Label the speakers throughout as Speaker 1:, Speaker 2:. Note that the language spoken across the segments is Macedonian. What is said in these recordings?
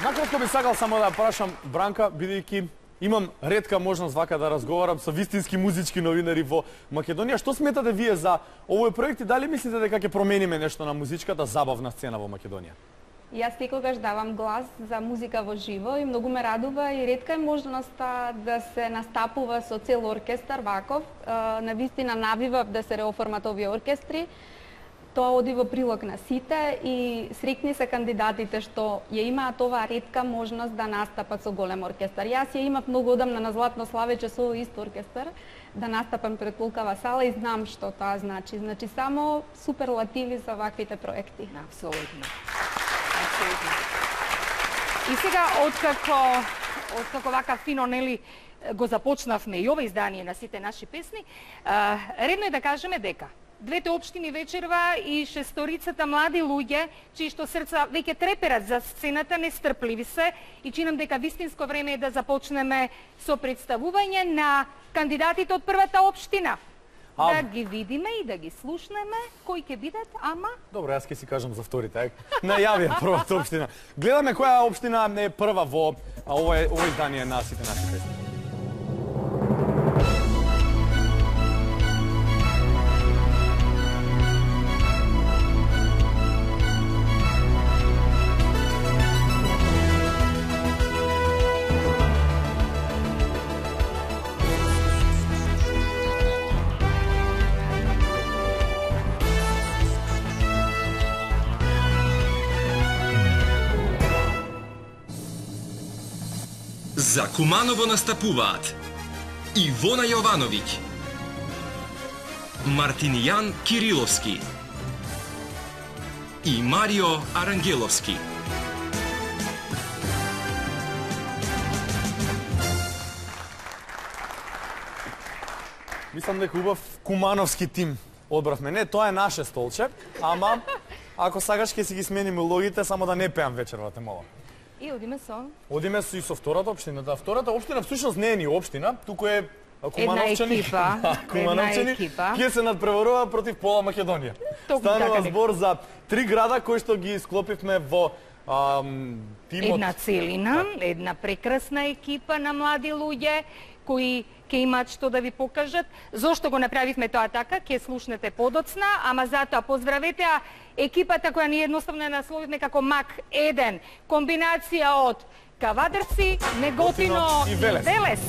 Speaker 1: Накратко би сакал само да прашам Бранка, бидејќи имам ретка можност вака да разговарам со вистински музички новинари во Македонија. Што сметате вие за овој проект и дали мислите дека ќе промениме нешто на музичката забавна сцена во Македонија?
Speaker 2: Јас секогаш давам глас за музика во живо и многу ме радува и ретка е можноста да се настапува со цел оркестар ваков. Навистина навивав да се реоформат овие оркестри. Тоа оди во прилог на сите и среќни се кандидатите што ја имаат оваа ретка можност да настапат со голем оркестар. Јас ја имав многу одамна на Златно славече со овој ист оркестар да настапам пред толкова сала и знам што тоа значи. Значи само суперлативи за ваквите проекти.
Speaker 3: Апсолутно. И сега, откако вака фино, нели, го започнавме и ова издание на сите наши песни, редно е да кажеме дека двете општини вечерва и шесторицата млади луѓе, чии што срца веќе треперат за сцената, нестрпливи се и чинам дека вистинско време е да започнеме со представување на кандидатите од првата општина. Да ги видиме и да ги слушнеме кои ќе бидат, ама...
Speaker 1: Добро, јас ќе си кажам за вторите. Најавија првата општина. Гледаме која општина е прва во ово издание на сите наши песни.
Speaker 4: За Куманово настапуваат Ивона Јовановиќ, Мартинијан Кириловски и Марио Арангеловски.
Speaker 1: Мислам дека убав кумановски тим одбравме. Не, тоа е наше столче, ама ако сакаш ќе си ги смениме улогите, само да не пеам вечерва, те молам.
Speaker 3: И одиме со?
Speaker 1: Одиме и со втората општина. Да, втората општина всушност не е ни општина, туку е Кумановчани. Кумановчани ќе се надпреварува против пола Македонија. Станува збор за 3 града кои што ги склопивме во тимот.
Speaker 3: Една целина, една прекрасна екипа на млади луѓе кои ќе имаат што да ви покажат. Зошто го направивме тоа така, ќе слушнете подоцна, ама затоа поздравете екипата која ние едноставно ја насловивме како МАК 1, комбинација од Кавадарци, Неготино и Велес.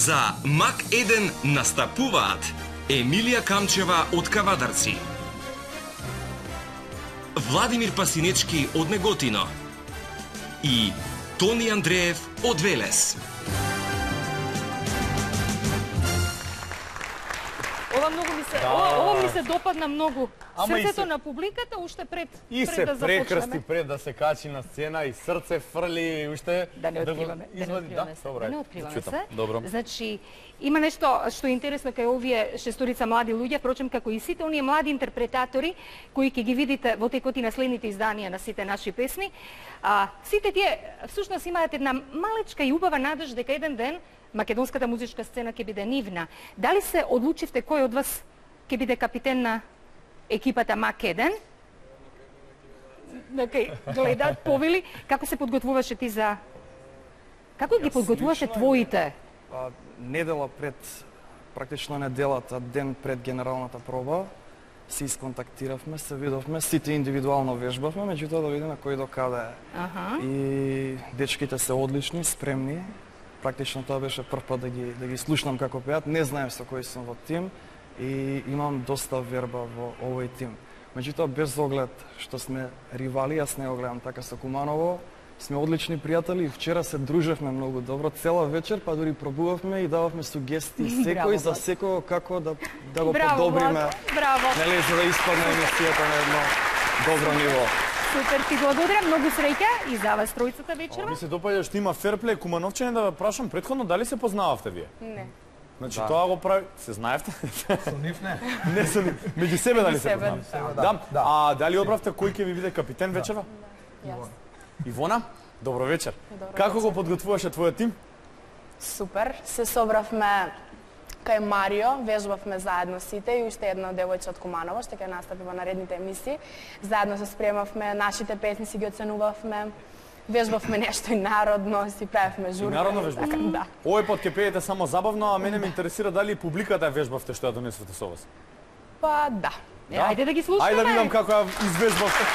Speaker 4: За МАК 1 настапуваат Емилија Камчева од Кавадарци, Владимир Пасинечки од Неготино и Тони Андреев од Велес.
Speaker 3: Ова ми се допадна многу. Срцето на публиката уште пред да започнеме.
Speaker 1: И се прекрсти пред да се качи на сцена и срце фрли уште
Speaker 3: да не откриваме. Да не откриваме се.
Speaker 1: Добро.
Speaker 3: Значи има нешто што е интересно кај овие шесторица млади луѓе, впрочем како и сите оние млади интерпретатори кои ќе ги видите во текот и на следните изданија на сите наши песни. Сите тие всушност имаат една малечка и убава надеж дека еден ден македонската музичка сцена ќе биде нивна. Дали се одлучивте кој од вас ќе биде капитен на екипата МАК 1? Гледат, повели, како се подготвуваше ти за... Како ги подготвуваше твоите?
Speaker 5: Недела пред, практично неделата, ден пред генералната проба, се исконтактиравме, се видовме, сите индивидуално вежбавме, меѓутоа да видиме кој до каде е. И дечките се одлични, спремни. Практично тоа беше прв пат да ги слушнам како пеат. Не знаем со кој сум во тим и имам доста верба во овој тим. Меѓутоа, без оглед што сме ривали, јас не го гледам така со Куманово, сме одлични пријатели и вчера се дружевме многу добро цела вечер, па дури пробувавме и дававме сугестии секој за секој како да го подобриме.
Speaker 3: Браво!
Speaker 5: Нели, за да испадне емисијата на едно добро ниво.
Speaker 3: Супер, ти благодарам, многу среќа и за вас тројцата вечерва.
Speaker 1: Ми се допаѓа што има ферплей, кумановчани, да ве прашам предходно дали се познававте вие?
Speaker 2: Не.
Speaker 1: Значи тоа го прави, се знаевте?
Speaker 6: Со нив не.
Speaker 1: Не со нив. Меѓу себе дали се познававте? Да. А дали одбравте кој ќе ви биде капитен вечерва?
Speaker 2: Јас.
Speaker 1: Ивона, добро вечер. Како го подготвуваше твојот тим?
Speaker 7: Супер. Се собравме кај Марио, вежбавме заедно сите и уште една девојче од Куманово, што ќе настапи во наредните емисии. Заедно се спремавме, нашите песни си ги оценувавме, вежбавме нешто и народно, си правевме журка.
Speaker 1: И народно вежбавте?
Speaker 7: Да.
Speaker 1: Овој пат ќе пеете само забавно, а мене ме интересира дали и публиката ја вежбавте што ја донесувате со вас.
Speaker 7: Па да.
Speaker 3: Ајде да ги слушаме.
Speaker 1: Ајде да видам како ја извежбавте.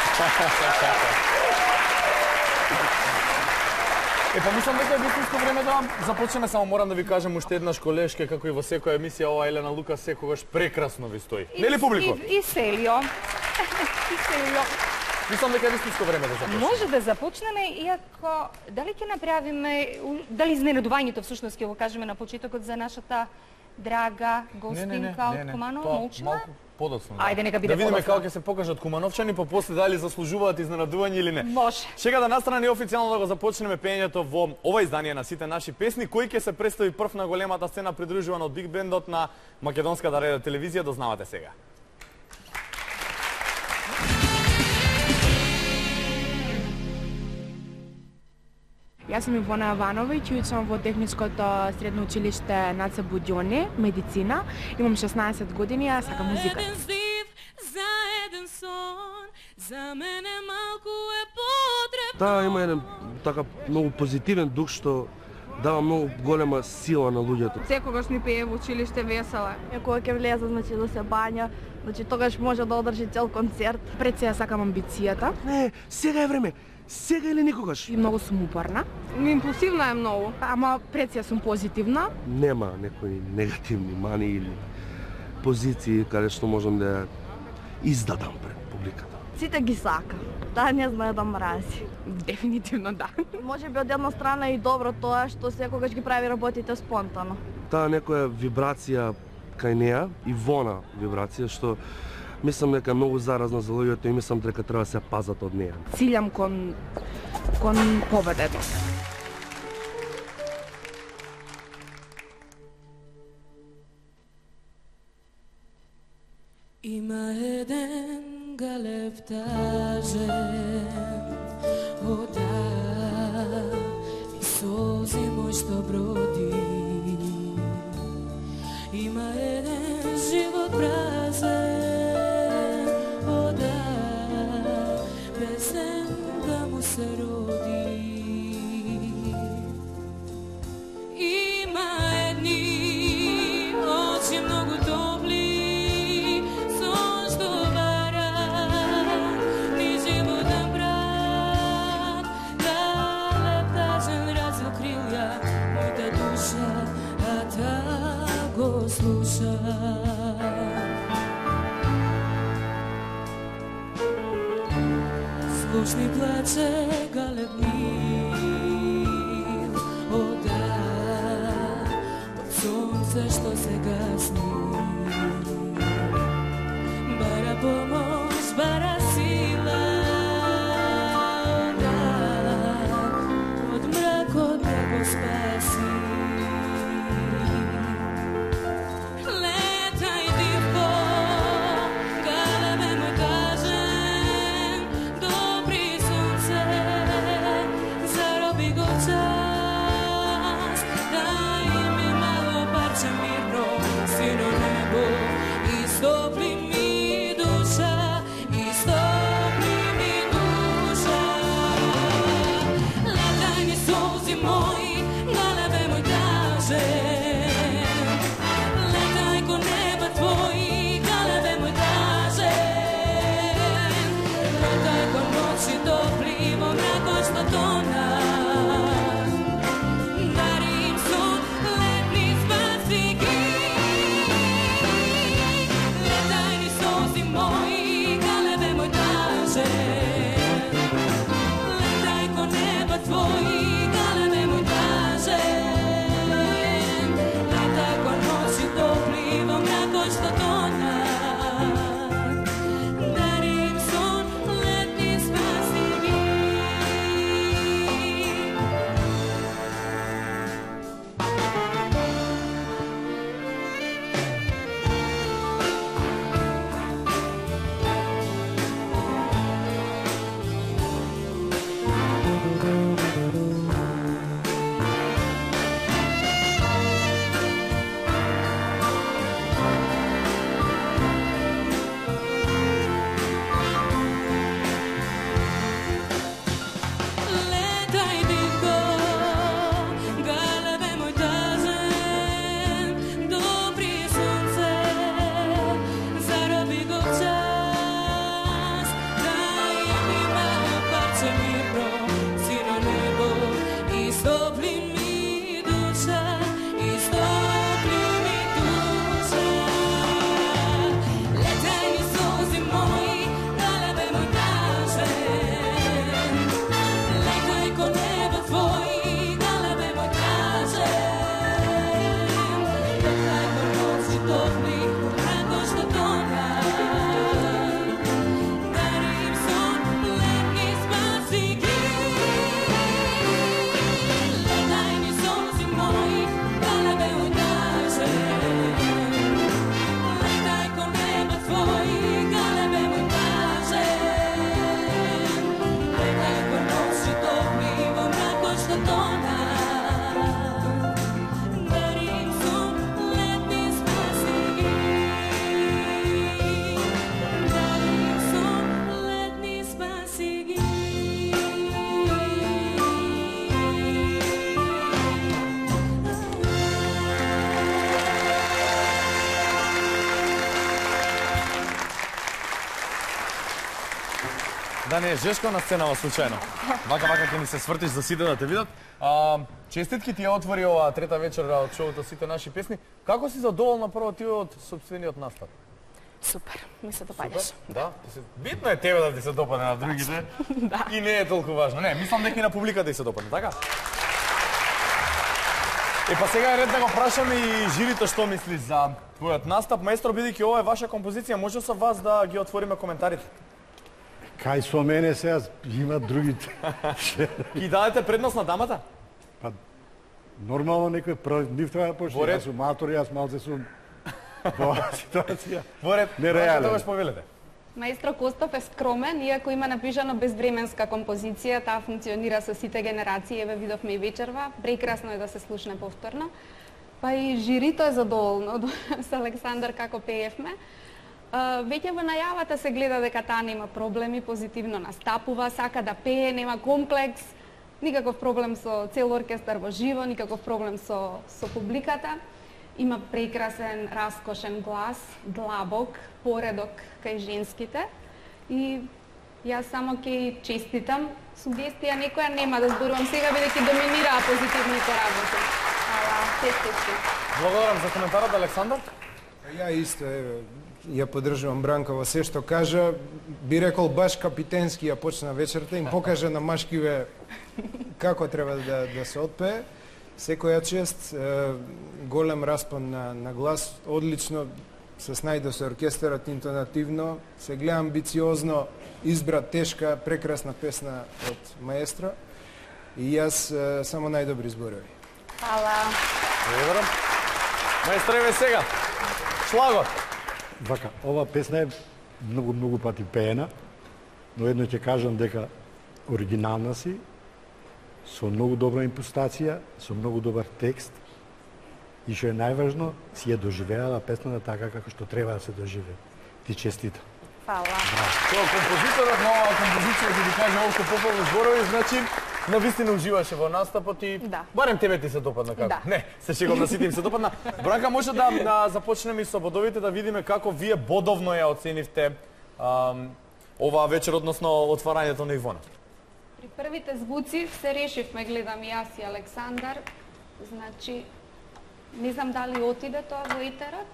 Speaker 1: Па мислам дека е вистинско време да започнеме, само морам да ви кажам уште еднаш, колешке, како и во секоја емисија, ова Елена Лука секогаш прекрасно ви стои. Нели публико?
Speaker 3: И Селио. И Селио.
Speaker 1: Мислам дека е вистинско време да започнеме.
Speaker 3: Може да започнеме, иако дали ќе направиме, дали изненадувањето всушност ќе го кажеме на почетокот за нашата драга гостинка од Куманово, Молчина?
Speaker 1: Подоцно.
Speaker 3: Ајде, нека биде
Speaker 1: да видиме
Speaker 3: подоцно.
Speaker 1: како ќе се покажат кумановчани, па после дали заслужуваат изненадување или не.
Speaker 3: Може.
Speaker 1: Шега да настрани, официјално да го започнеме пеењето во ова издание на сите наши песни, кој ќе се представи прв на големата сцена придружуван од Биг Бендот на македонската радио телевизија, дознавате сега.
Speaker 8: Јас сум Ивона Јовановиќ и учам во техничкото средно училиште Наца Будјони, медицина. Имам 16 години, а сакам музика.
Speaker 9: Да, има еден така многу позитивен дух што дава многу голема сила на луѓето.
Speaker 10: Секогаш ни пее во училиште весела.
Speaker 11: Кога ќе влезе, значи да се бања, значи тогаш може да одржи цел концерт.
Speaker 8: Пред сега сакам амбицијата.
Speaker 9: Не, сега е време. Сега или никогаш?
Speaker 8: И многу сум упорна.
Speaker 10: Импулсивна е многу.
Speaker 8: Ама пред сега сум позитивна.
Speaker 9: Нема некои негативни мани или позиции каде што можам да издадам пред публиката.
Speaker 11: Сите ги сака. Таа не знае да мрази.
Speaker 8: Дефинитивно да.
Speaker 11: Може би од една страна и добро тоа што секогаш ги прави работите спонтано.
Speaker 9: Таа некоја вибрација кај неа и вона вибрација што мислам дека е многу заразна за луѓето и мислам дека треба да се пазат од неа.
Speaker 8: Цилјам кон победата.
Speaker 12: Има еден галептажен ода и солзи мој што броди. Има еден живот празен ода песен да му се роди. Има едни очи многу топли слуша. Скучни плаче галебни ода под сонце што се гасни. Бара помош, бара сила ода од мракот да го спаси.
Speaker 1: да не е Жешко на сценава случајно. Вака ќе ни се свртиш за сите да те видат. Честитки ти ја отвори оваа трета вечера од шоуто Сите наши песни. Како си задоволна прво ти од сопствениот настап?
Speaker 7: Супер, ми се допаѓаш.
Speaker 1: Да, битно е тебе да ти се допадне, на другите. И не е толку важно. Не, мислам дека и на публиката и се допадне, така? Па сега е ред да го прашаме и жирито што мисли за твојот настап. Маестро, бидејќи ова е ваша композиција, може со вас да ги отвориме коментарите?
Speaker 6: Кај со мене сега има другите.
Speaker 1: Ки дадете предност на дамата?
Speaker 6: Па, нормално некој прв, нив треба да почне. Јас сум матор, јас малце сум во ситуација.
Speaker 1: Во ред,
Speaker 6: нереален.
Speaker 1: Што повелете?
Speaker 2: Маестро Костов е скромен, иако има напишано безвременска композиција, таа функционира со сите генерации, еве видовме и вечерва, прекрасно е да се слушне повторно. Па и жирито е задоволно со Александар како пеевме. Веќе во најавата се гледа дека таа нема проблеми, позитивно настапува, сака да пее, нема комплекс, никаков проблем со цел оркестар во живо, никаков проблем со публиката. Има прекрасен, раскошен глас, длабок, поредок кај женските. И јас само ќе честитам. Сугестија некоја нема да зборувам сега, бидејќи доминираа позитивните работи. Честитки.
Speaker 1: Благодарам за коментарот, Александар.
Speaker 13: Ја исто, ја поддржувам Бранка во се што кажа. Би рекол баш капитенски ја почна вечерта, им покажа на машкиве како треба да се отпее. Секоја чест, голем распон на глас, одлично се снајде со оркестарот интонативно, се гледа амбициозно, избра тешка, прекрасна песна од маестро и јас само најдобри зборови.
Speaker 7: Фала.
Speaker 1: Благодарам. Маестро, еве сега, шлагот.
Speaker 6: Вака, ова песна е многу пати пеена, но едно ќе кажам дека оригинална си, со многу добра импостација, со многу добар текст и што е најважно, си ја доживеала песната така како што треба да се доживее. Ти честитам.
Speaker 7: Фала.
Speaker 1: Тоа композиторот на оваа композиција ќе ви каже Олко Попов зборови, значи навистина уживаше во настапот и барем тебе ти се допадна како?
Speaker 7: Да.
Speaker 1: Не, се шегом на сите им се допадна. Бранка, може да започнеме и со бодовите, да видиме како вие бодовно ја оценивте оваа вечер, односно отварањето на Ивона.
Speaker 2: При првите звуци се решивме, гледам и јас и Александар. Значи, не знам дали отиде тоа во етерот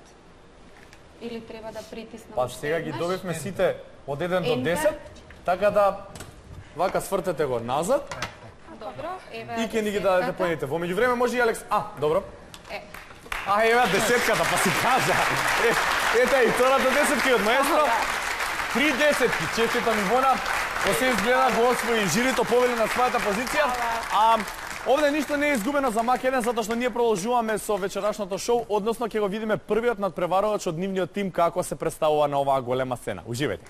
Speaker 2: или треба да притиснам.
Speaker 1: Па сега ги добивме сите од 1 до 10, така да вака свртете го назад.
Speaker 2: Добро, еве.
Speaker 1: И ќе ни ги дадете поените. Во меѓувреме може и Алекс. Добро. Еве десетката, па си кажа. Ете и втората десетка од маестро. 3 десетки. Честитам Ивона. Освен изгледа го освои жирито, повели на својата позиција. Овде ништо не е изгубено за Мак-1, затоа што ние продолжуваме со вечерашното шоу, односно ќе го видиме првиот надпреварувач од нивниот тим како се представува на оваа голема сцена. Уживајте.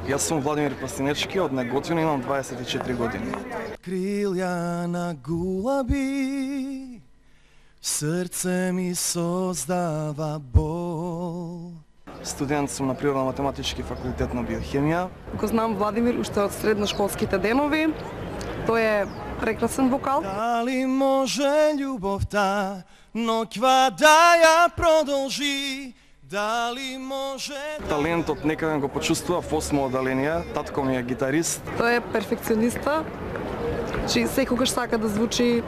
Speaker 5: Јас сум Владимир Пастинечки, од Неготино, имам 24 години.
Speaker 14: Крилја на гулаби, срце ми создава бол.
Speaker 5: Студент сум на Природно-математички факултет на биохемија.
Speaker 15: Го знам Владимир уште од средношколските денови. Тој е прекрасен вокал.
Speaker 14: Дали може љубовта ноќва да ја продолжи? Дали може да...
Speaker 5: Талентот некаде го почувствував во 8 одделение, татко ми е гитарист.
Speaker 15: Тој е перфекциониста, чи секогаш сака да звучи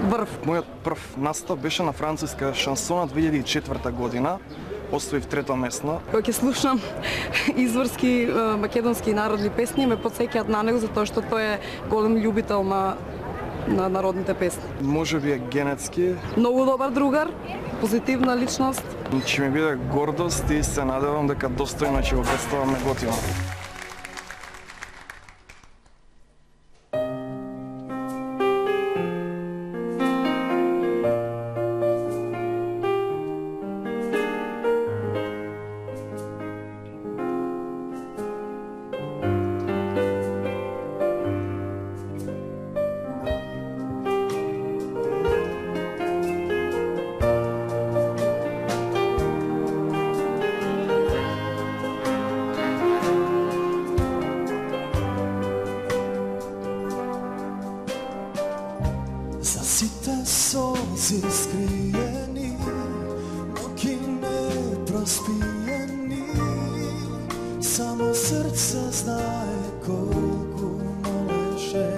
Speaker 15: врв.
Speaker 5: Мојот прв настап беше на француска шансона 2004 година. Остоив трето место.
Speaker 15: Кога ќе слушам изворски македонски народни песни, ме потсеќаат на него затоа што тој е голем љубител на народните песни.
Speaker 5: Може би е генетски.
Speaker 15: Многу добар другар, позитивна личност.
Speaker 5: Ќе ми биде гордост и се надевам дека достојно ќе го представам Неготино.
Speaker 14: Сите солзи скриени, ноќи Само срце знае колку молеше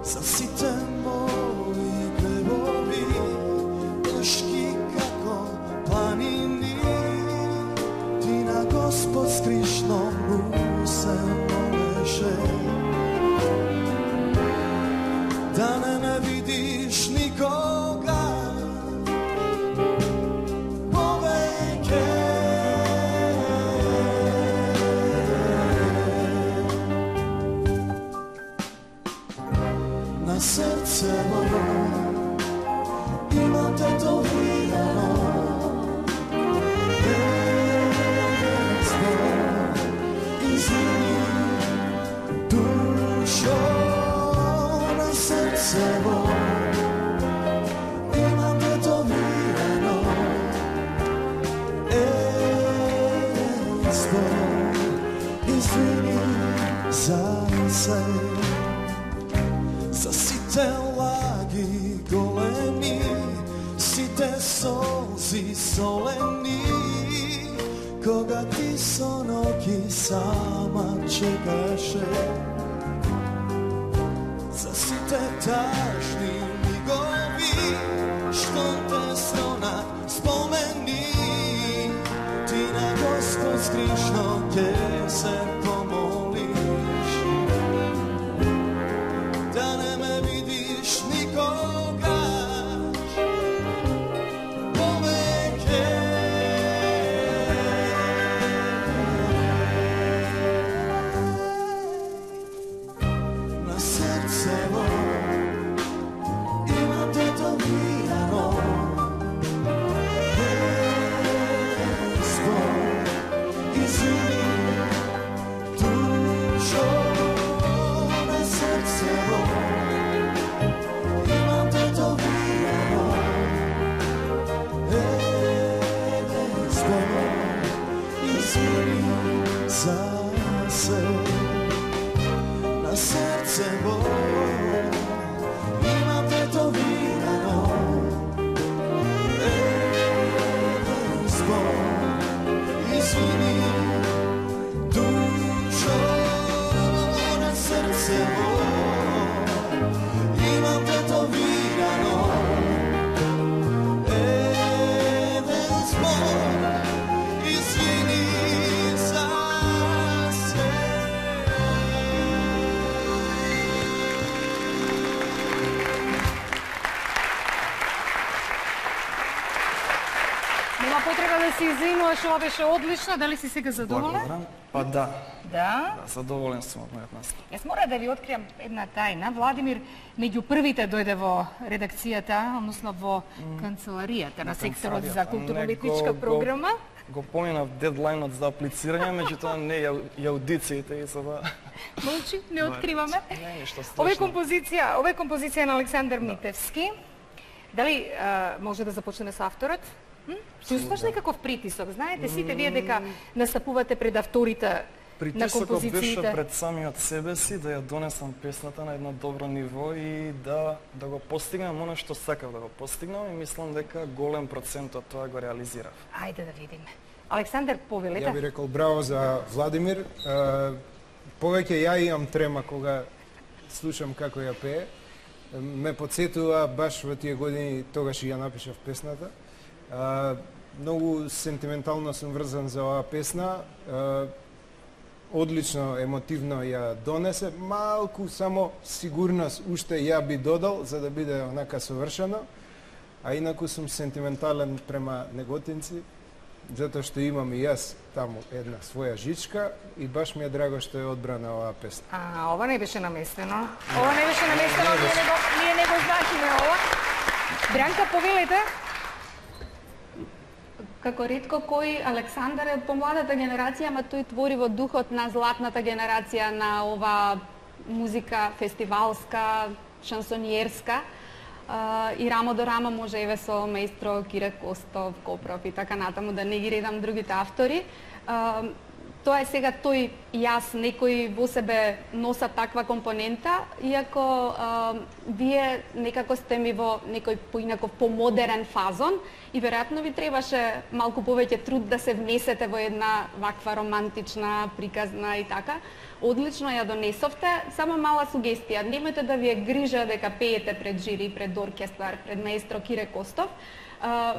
Speaker 14: за сите мои глебови, тешки како планини. Ти на Господ скришно му се молеше да не ме видиш никога повеќе. На срцево имам тетовирано извини душо. На срцево имам тетовирано извини за се. За сите лаги големи, сите солзи солени, кога ти со ноќи сама чекаше. За сите тажни мигови, што те стронат спомени, ти на Господ скришно ќе се помолиш да не ме видиш никогаш повеќе. На срцево имам тетовирано извини душо. На срцево имам тетовирано извини за се. На срцево имам тетовирано извини душо. На срцево имам тетовирано извини за се.
Speaker 3: Нема потреба да се извинуваш, ова беше одлично. Дали си сега задоволен?
Speaker 5: Благодарам. Па да.
Speaker 3: Да?
Speaker 5: Задоволен сум од мојот настап.
Speaker 3: Јас мора да ви откријам една тајна. Владимир меѓу првите дојде во редакцијата, односно во канцеларијата на секторот за културно-уметничка програма.
Speaker 5: Го поминав дедлајнот за аплицирање, меѓутоа не и аудициите и сега.
Speaker 3: Молчи, не откриваме.
Speaker 5: Не, ништо страшно.
Speaker 3: Ова е композиција на Александар Митевски. Дали може да започнеме со авторот? Чувстваш некаков притисок? Знаете, сите вие дека настапувате пред авторите на
Speaker 5: Притисокот беше
Speaker 3: композициите.
Speaker 5: пред самиот себе си да ја донесам песната на едно добро ниво и да го постигнам оно што сакав да го постигнам и мислам дека голем процент од тоа го реализирав.
Speaker 3: Ајде да видиме. Александар, повелете.
Speaker 13: Ја би рекол браво за Владимир. Повеќе ја имам трема кога слушам како ја пее. Ме подсетува баш во тие години, тогаш ја напишав песната. Многу сентиментално сум врзан за оваа песна. Одлично, емотивно ја донесе. Малку само сигурност уште ја би додал за да биде онака совршено. А инаку сум сентиментален према Неготинци, затоа што имам и јас таму една своја жичка и баш ми е драго што е одбрана оваа песна.
Speaker 3: Ова не беше наместено. Ова не беше наместено, ние не го значиме ова. Бранка, повелете.
Speaker 2: Како ретко кој, Александар е помладата генерација, ама тој твори во духот на златната генерација на ова музика фестивалска, шансониерска. И рамо до рамо може еве со маестро Кире Костов, Копров и така натаму, да не ги редам другите автори. Тоа е сега тој јас, некои во себе носат таква компонента, иако вие некако сте ми во некој поинаков помодерен фазон и веројатно ви требаше малку повеќе труд да се внесете во една ваква романтична, приказна и така. Одлично ја донесовте, само мала сугестија, немојте да ви е грижа дека пеете пред жири, пред оркестар, пред маестро Кире Костов.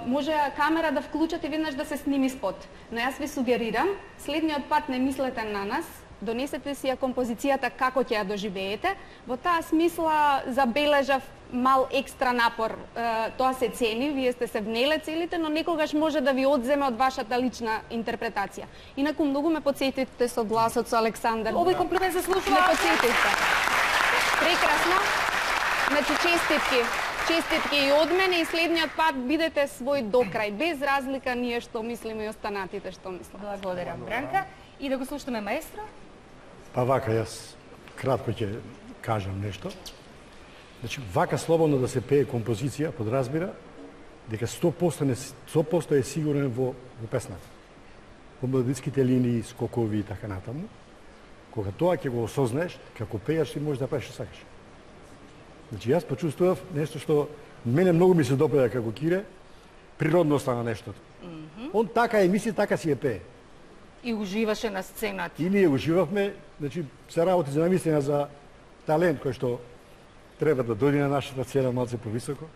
Speaker 2: Може камера да вклучат и веднаш да се сними спот. Но јас ви сугерирам, следниот пат не мислете на нас, донесете си ја композицијата како ќе ја доживеете. Во таа смисла забележав мал екстра напор. Тоа се цени, вие сте се внеле целите, но некогаш може да ви одземе од вашата лична интерпретација. Инаку многу ме потсетивте со гласот со Александар.
Speaker 3: Овој комплимент заслужува.
Speaker 2: Ме потсетивте. Прекрасно. Значи честитки. Честитки и од мене и следниот пат бидете свој до крај, без разлика ние што мислиме и останатите што мислиме.
Speaker 3: Благодарам, Бранка. И да го слушаме маестро?
Speaker 6: Па вака, јас кратко ќе кажам нешто. Значи, вака слободно да се пее композиција, подразбира, дека 100% е сигурен во песната. Во мелодиските линии, скокови и така натаму. Кога тоа ќе го осознаеш, како пееш, ти можеш да правиш што сакаш. Значи, јас почувствував нешто што мене многу ми се допаѓа како Кире, природноста на нештото. Он така емисија, така си ја пее.
Speaker 3: И уживаше на сцената.
Speaker 6: И ние уживавме, значи, се работи за навистина за талент кој што треба да дојде на нашата сцена малце повисоко,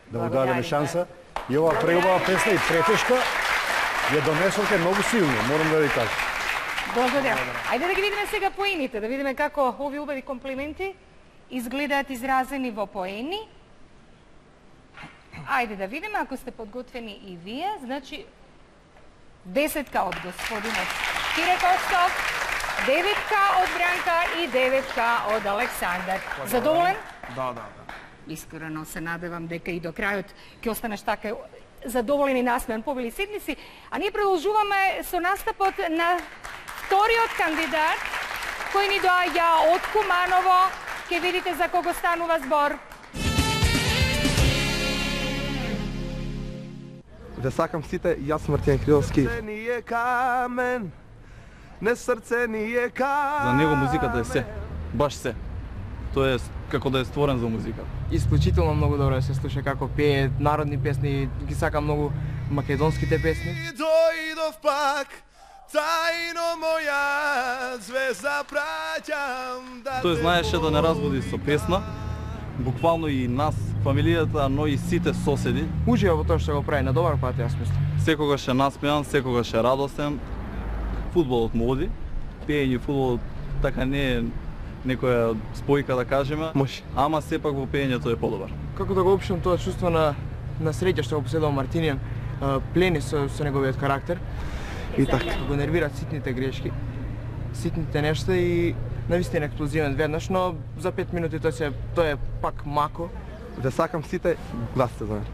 Speaker 6: да му дадеме шанса. И ова преубава песна и претешка ја донесовте многу силно, морам да ви кажам.
Speaker 3: Благодарам. Ајде да ги видиме сега поените, да видиме како ови убави комплименти изгледаат изразени во поени. Ајде да видиме, ако сте подготвени и вие, значи 10 од господинот Кире Костов, 9 од Бранка и 9 од Александар. Задоволен?
Speaker 5: Да.
Speaker 3: Искрено се надевам дека и до крајот ќе останеш така задоволен и насмеан по бели седмици. А ние продолжуваме со настапот на вториот кандидат, кој ни доаѓа од Куманово. Ке видите за кого станува збор.
Speaker 9: Ве сакам сите, јас Мартин Криловски.
Speaker 16: Срце ни е камен, не срце ни е камен.
Speaker 17: За него музиката е се, баш се. Тоа е како да е створен за музика.
Speaker 5: Исклучително многу добро се слуша како пее народни песни, ги сакам многу македонските песни.
Speaker 16: Дојдов пак, тајно моја звезда праќам да.
Speaker 17: Тој знаеше да не разбуди со песна, буквално и нас, фамилијата, но и сите соседи.
Speaker 5: Ужива во тоа што го прави на добар пат, јас мислам.
Speaker 17: Секогаш е насмеан, секогаш е радосен. Фудбалот му оди, пеење фудбалот така не е некоја спојка да кажеме, ама сепак во пеењето е подобар.
Speaker 5: Како да го опишам тоа чувство на среќа што го поседува Мартинијан, плени со неговиот карактер. И така, го нервираат ситните грешки, ситните нешта и навистина експлозивен веднаш, но за 5 минути тоа е пак мако.
Speaker 9: Ве сакам сите, гласите за мене.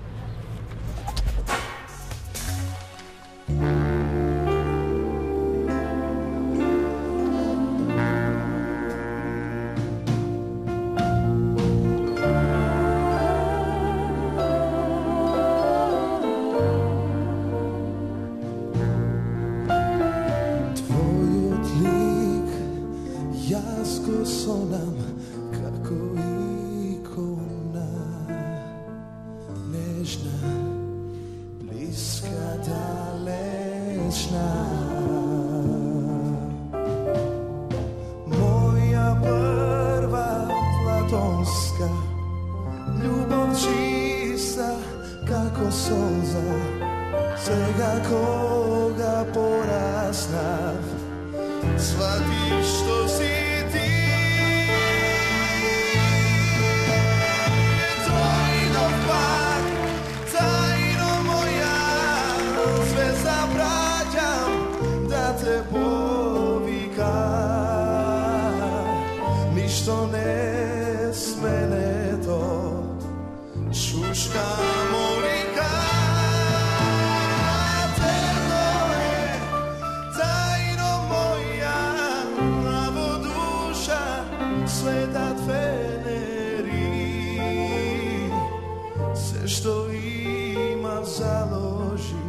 Speaker 16: Založi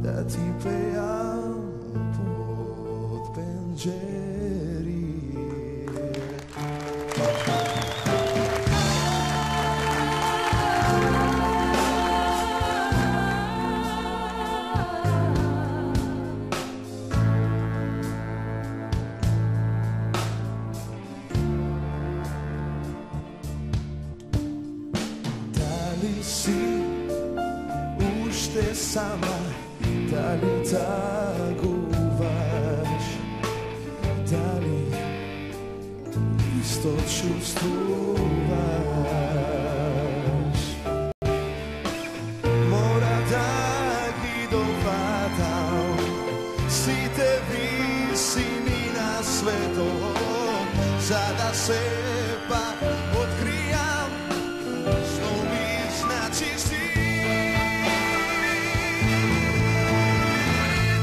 Speaker 16: da ti pejam po
Speaker 14: сама, дали тагуваш, дали исто чувствуваш. Мора да ги доватам сите висини на светот, за да се пак откријам што ми значиш ти.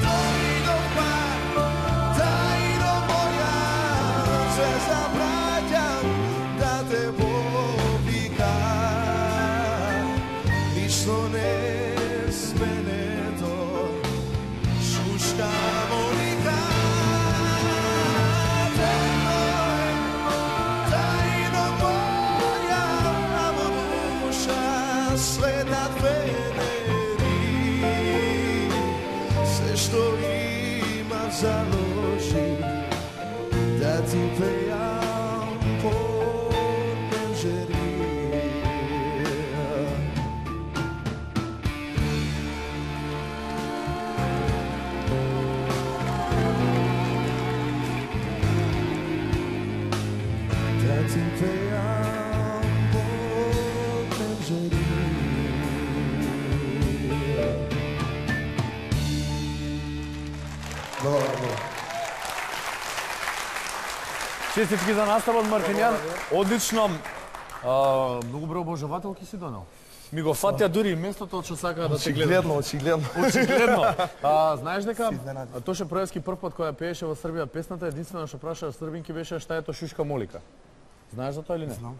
Speaker 14: Дојдов пак, тајно моја, се забраќам да те повикам. Ништо не сменето, шушка молика. Светат венери, се што имам заложи, да ти пејам по пенџерија. Да ти пејам по пенџерија.
Speaker 1: Честитки за наставот, Мартињан. Одлично. Многу број обожавателки си донел. Ми го фатија дури и местото што сакаа да те гледат.
Speaker 9: Очигледно.
Speaker 1: Знаеш дека Тоше Проевски прв пат кога пееше во Србија песната, единствено што прашаа србинки беше шта е тоа шушка молика. Знаеш за тоа или не?
Speaker 9: Знам.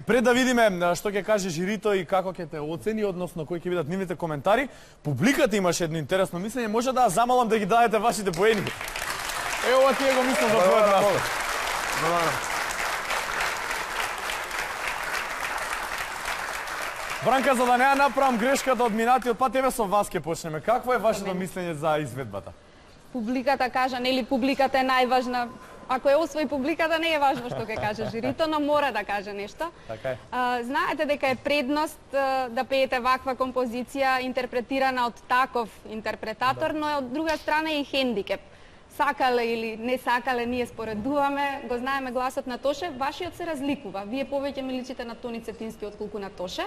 Speaker 1: Пред да видиме што ќе каже жирито и како ќе те оцени, односно кои ќе бидат нивните коментари, публиката имаше едно интересно мислење, може да замалам да ги дадете вашите поени. Ова ти го мислам за твојот настав. Бранка, за да не ја направам грешката од минатиот пат, еве со вас ќе почнеме. Какво е вашето мислење за изведбата?
Speaker 2: Публиката кажа, нели публиката е најважна. Ако е освои публиката, не е важно што ќе каже жирито, но мора да каже нешто.
Speaker 1: Така е.
Speaker 2: Знаете дека е предност да пеете ваква композиција интерпретирана од таков интерпретатор, но од друга страна е и хендикеп. Сакале или не сакале, ние споредуваме, го знаеме гласот на Тоше, вашиот се разликува. Вие повеќе ми личите на Тони Цетински отколку на Тоше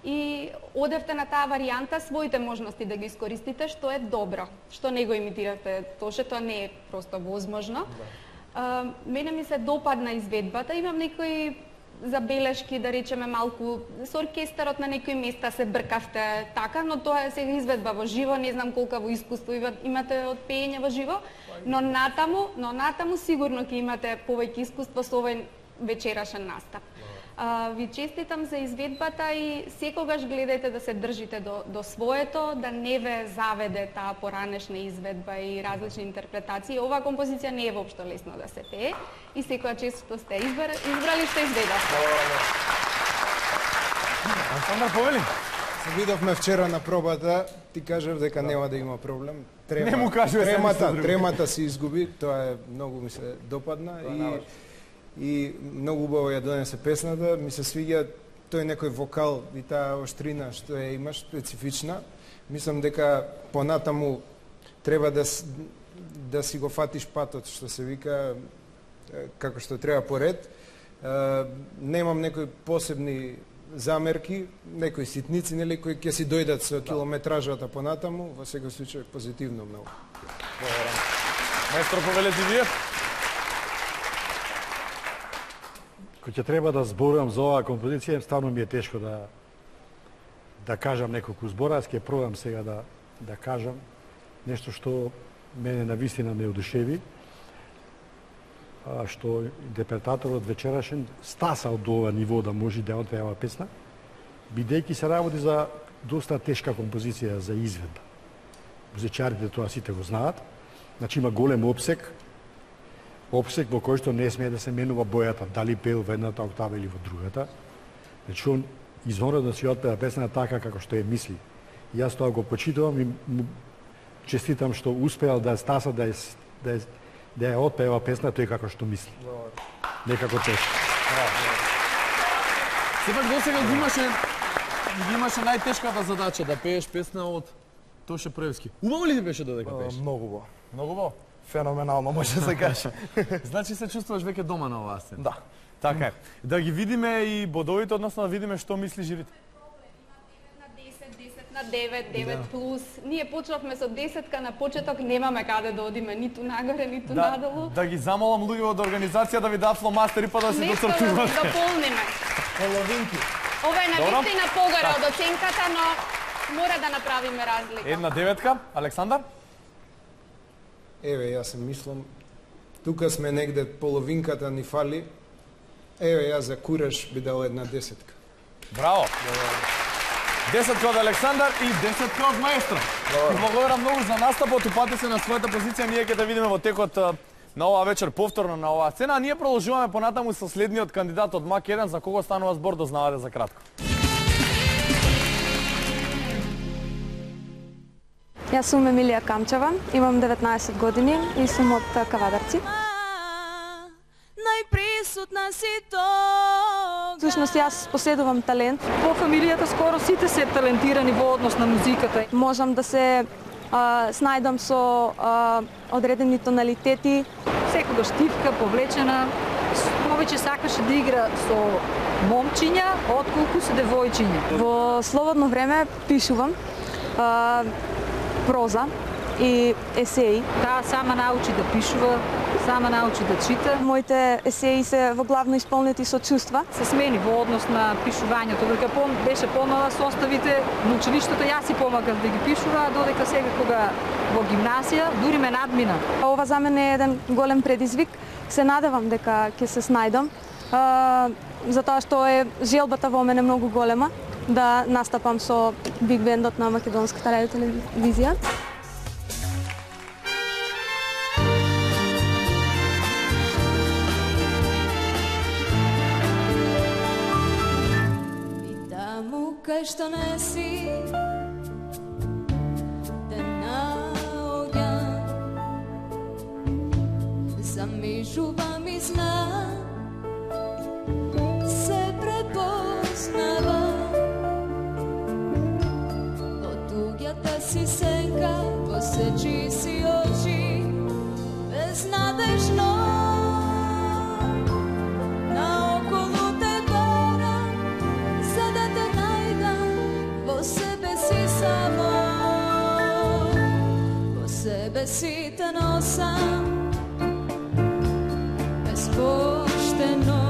Speaker 2: и одевте на таа варијанта своите можности да ги искористите, што е добро. Што не го имитирате Тоше, тоа не е просто возможно. Мене ми се допадна изведбата, имам некои забелешки, да речеме малку, со оркестарот на некои места се бркавте така, но тоа е сега изведба во живо, не знам колкаво искуство имате од пеење во живо, но натаму сигурно ќе имате повеќе искуство со овој вечерашен настап. Ви честитам за изведбата и секогаш гледајте да се држите до своето, да не ве заведе таа поранешна изведба и различни интерпретации. Оваа композиција не е воопшто лесно да се пее и секоја чест што сте избрали што изведавте.
Speaker 1: Ансамбл повели?
Speaker 13: Се видовме вчера на пробата, ти кажав дека нема да има проблем.
Speaker 1: Не му кажуве
Speaker 13: тремата се изгуби, тоа е многу ми се допадна и многу убаво ја донесе песната, ми се свиѓа тој некој вокал и тааоштрина што ја имаш, специфична. Мислам дека понатаму треба да си го фатиш патот, што се вика, како што треба поред. Немам некои посебни замерки, некои ситници, нели, кои ќе си дојдат со километражата понатаму, во секој случај позитивно многу.
Speaker 1: Маестро, повелете вие?
Speaker 6: Кој ќе треба да зборувам за оваа композиција, ставно ми е тешко да кажам неколку збора, аз ќе пробам сега да кажам нешто што мене навистина ме одушеви, што интерпретаторот вечерашен стасал до ова ниво да може да отпева песна, бидејќи се работи за доста тешка композиција за изведба. Музичарите тоа сите го знаат, значи има голем опсек во кој што не смее да се менува бојата, дали пеел во едната октава или во другата. Значи он извонредно си отпева песна така како што ја мисли. И јас тоа го почитувам и му честитам што успеал да стаса да ја отпева песна тој како што мисли. Некако тешко.
Speaker 1: Сепак досега го имаше ги имаше најтешката задача да пееш песна од Тоше Проевски. Убаво ли ти беше додека пееш?
Speaker 5: Многу убаво.
Speaker 1: Многу убаво?
Speaker 5: Феноменално, може да се каже.
Speaker 1: Значи се чувствуваш веќе дома на оваа сцена?
Speaker 5: Да.
Speaker 1: Така е. Да ги видиме и бодовите, односно да видиме што мисли жирите.
Speaker 2: На 9, 9 плюс. Ние почнавме со 10-ка на почеток, немаме каде да одиме ниту нагоре, ниту надолу.
Speaker 1: Да ги замолам луѓе од организација да ви дадат фломастери па да се доцртувате.
Speaker 2: Нешто да дополниме.
Speaker 1: Половинки.
Speaker 2: Ова е навистина погоре од оценката, но мора да направиме разлика.
Speaker 1: Една деветка, Александар?
Speaker 13: Еве, јас се мислам, тука сме негде половинката ни фали. Еве, јас за кураж би дал една десетка.
Speaker 1: Браво! Десетка од Александар и десетка од маестро. Благодарам многу за настапот, упате се на својата позиција, ние ќе да видиме во текот на оваа вечер повторно на оваа сцена, а ние продолжуваме понатаму со следниот кандидат од МАК 1, за кого станува збор, дознавате за кратко.
Speaker 18: Јас сум Емилија Камчева, имам 19 години и сум од Кавадарци.
Speaker 12: Најприсутна си тога.
Speaker 18: Всушност јас поседувам талент.
Speaker 3: Во фамилијата скоро сите се талентирани во однос на музиката.
Speaker 18: Можам да се снајдам со одредени тоналитети.
Speaker 3: Секогаш тивка, повлечена, повеќе сакаше да игра со момчиња отколку со девојчиња.
Speaker 18: Во слободно време пишувам проза и есеи.
Speaker 3: Таа сама научи да пишува, сама научи да чита.
Speaker 18: Моите есеи се во главно исполнети со чувства.
Speaker 3: Се смени во однос на пишувањето. Додека беше помала составите на училиштето, јас си помагав да ги пишува, додека сега кога во гимназија, дури ме надмина.
Speaker 18: Ова за мене е еден голем предизвик. Се надевам дека ќе се снајдам, затоа што е желбата во мене многу голема да настапам со биг бендот на Македонската радиотелевизија.
Speaker 12: Кај што не си те наоѓам, замижувам и знам, се препознавам. Во туѓата си сенка, посечи си очи, безнадежно. Наоколу те барам, за да те најдам, во себе си само, во себе си те носам, безпоштено.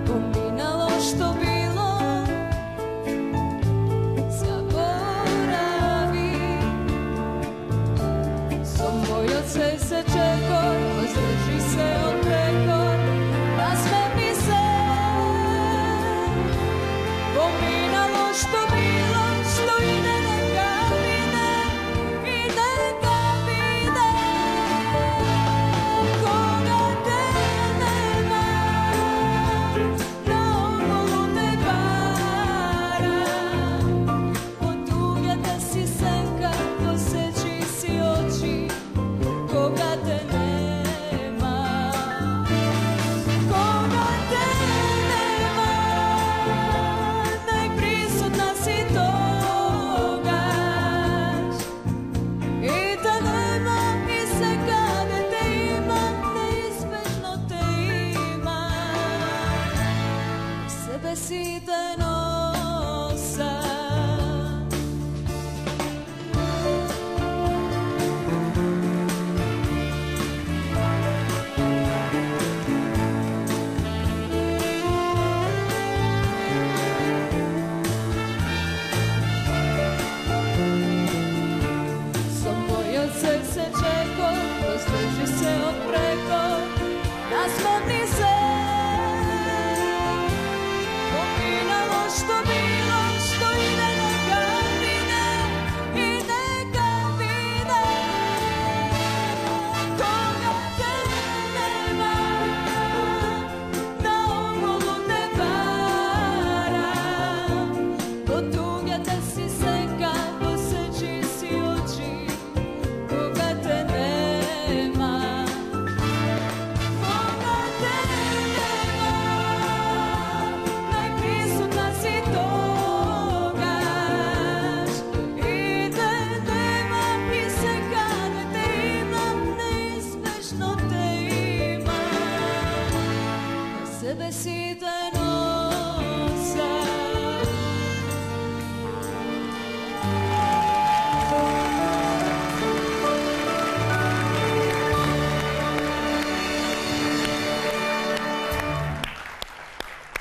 Speaker 12: Поминало што било, заборави. Со мојот се чекор, воздржи се од прекор, насмевни се. Поминало што било, што иде нека биде, и нека биде. Кога те нема, наоколу те барам, во туѓата си сенка, посечи си очи, кога те нема.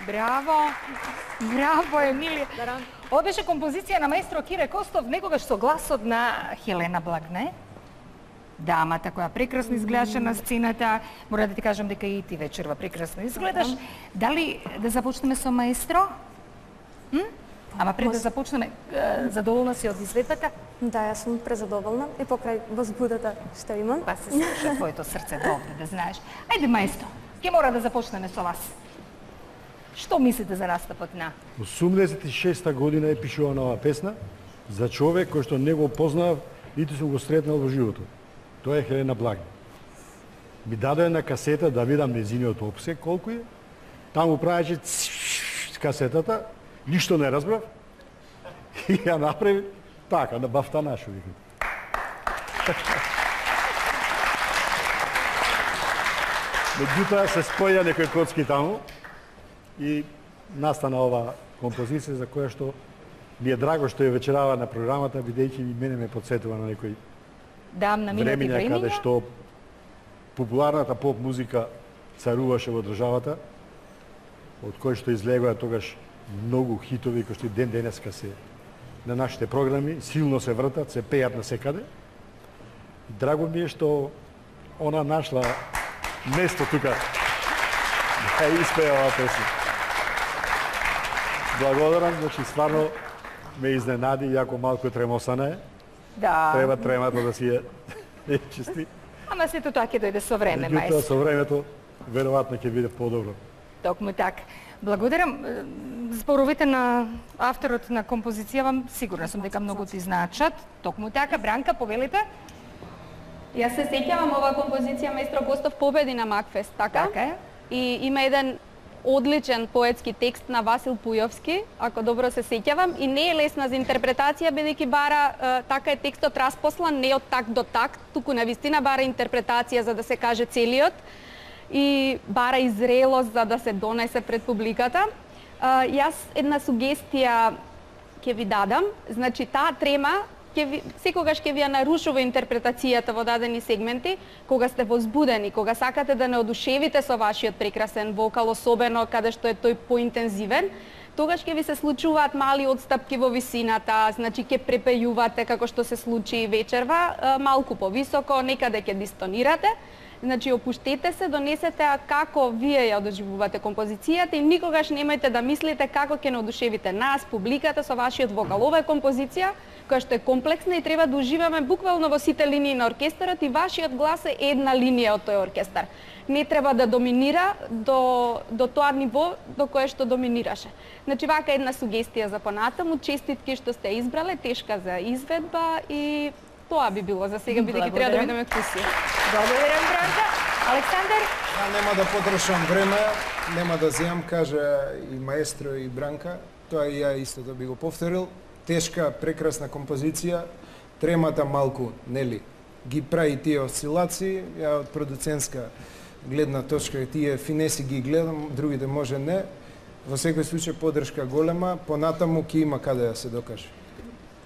Speaker 3: Браво! Браво, Емилија! Ова беше композиција на маестро Кире Костов, некогаш со гласот на Хелена Благне. Дамата која прекрасно изгледаше на сцената. Мора да ти кажам дека и ти вечерва прекрасно изгледаш. Дали да започнеме со маестро? Ама пред да започнеме, задоволна си од изведбата?
Speaker 18: Да, јас сум презадоволна и покрај возбудата што имам.
Speaker 3: Па се слуша твоето срце, добро да знаеш. Ајде, маестро, ќе мора да започнеме со вас. Што мислите за настапот на?
Speaker 6: 86-та година е пишувана оваа песна за човек кој што не го познав, ниту сум го сретнал во животот. Тоа е Хелена Благне. Ми даде една касета да видам незиниот опсек колку е. Таму правеше касетата, ништо не разбрав. И ја направи така, на бафтанашу, викам. Меѓутоа се споја некои коцки таму и настана ова композиција за која што ми е драго што ја вечерава на програмата, бидејќи и мене ме подсетува на некои времења каде што популарната поп музика царуваше во државата, од кој што излегува тогаш многу хитови кои што ден денеска се на нашите програми, силно се вртат, се пеат на секаде. Драго ми е што она нашла место тука да испее оваа песна. Благодарам, значи стварно ме изненади, јако малку тремосана е.
Speaker 3: Да.
Speaker 6: Треба тремата да си ја чисти.
Speaker 3: Ама сето тоа ќе дојде со време, маестро.
Speaker 6: Со времето веројатно ќе биде подобро.
Speaker 3: Токму така. Благодарам. Зборовите на авторот на композицијава, сигурна сум дека многу ти значат. Токму така. Бранка, повелите?
Speaker 2: Јас се сеќавам оваа композиција маестро Костов победи на Макфест, така?
Speaker 3: Така е.
Speaker 2: И има еден одличен поетски текст на Васил Пујовски, ако добро се сеќавам, и не е лесна за интерпретација, бидејќи бара, така е текстот распослан, не од так до так, туку навистина бара интерпретација за да се каже целиот и бара и зрелост за да се донесе пред публиката. Јас една сугестија ќе ви дадам, значи таа трема секогаш ќе ви ја нарушува интерпретацијата во дадени сегменти, кога сте возбудени, кога сакате да не одушевите со вашиот прекрасен вокал, особено каде што е тој поинтензивен, тогаш ќе ви се случуваат мали одстапки во висината, значи ќе препејувате како што се случи вечерва, малку повисоко, некаде ќе дистонирате. Значи, опуштете се, донесете како вие ја доживувате композицијата и никогаш немајте да мислите како ќе не одушевите нас, публиката, со вашиот вокал. Ова е композиција која што е комплексна и треба да уживаме буквално во сите линии на оркестарот и вашиот глас е една линија од тој оркестар. Не треба да доминира до тоа ниво до кое што доминираше. Значи, вака една сугестија за понатаму, честитки што сте избрале, тешка за изведба и тоа би било за сега, бидејќи треба да видиме вкуси.
Speaker 3: Благодарам, Бранка. Александар?
Speaker 13: Нема да потрошам време, нема да земам, кажа и маестро и Бранка. Тоа и ја исто да би го повторил. Тешка, прекрасна композиција, тремата малку, нели, ги прави тие осцилации, ја од продуцентска гледна точка тие финеси ги гледам, другите може не. Во секој случај поддршка голема, понатаму ќе има каде да се докаже.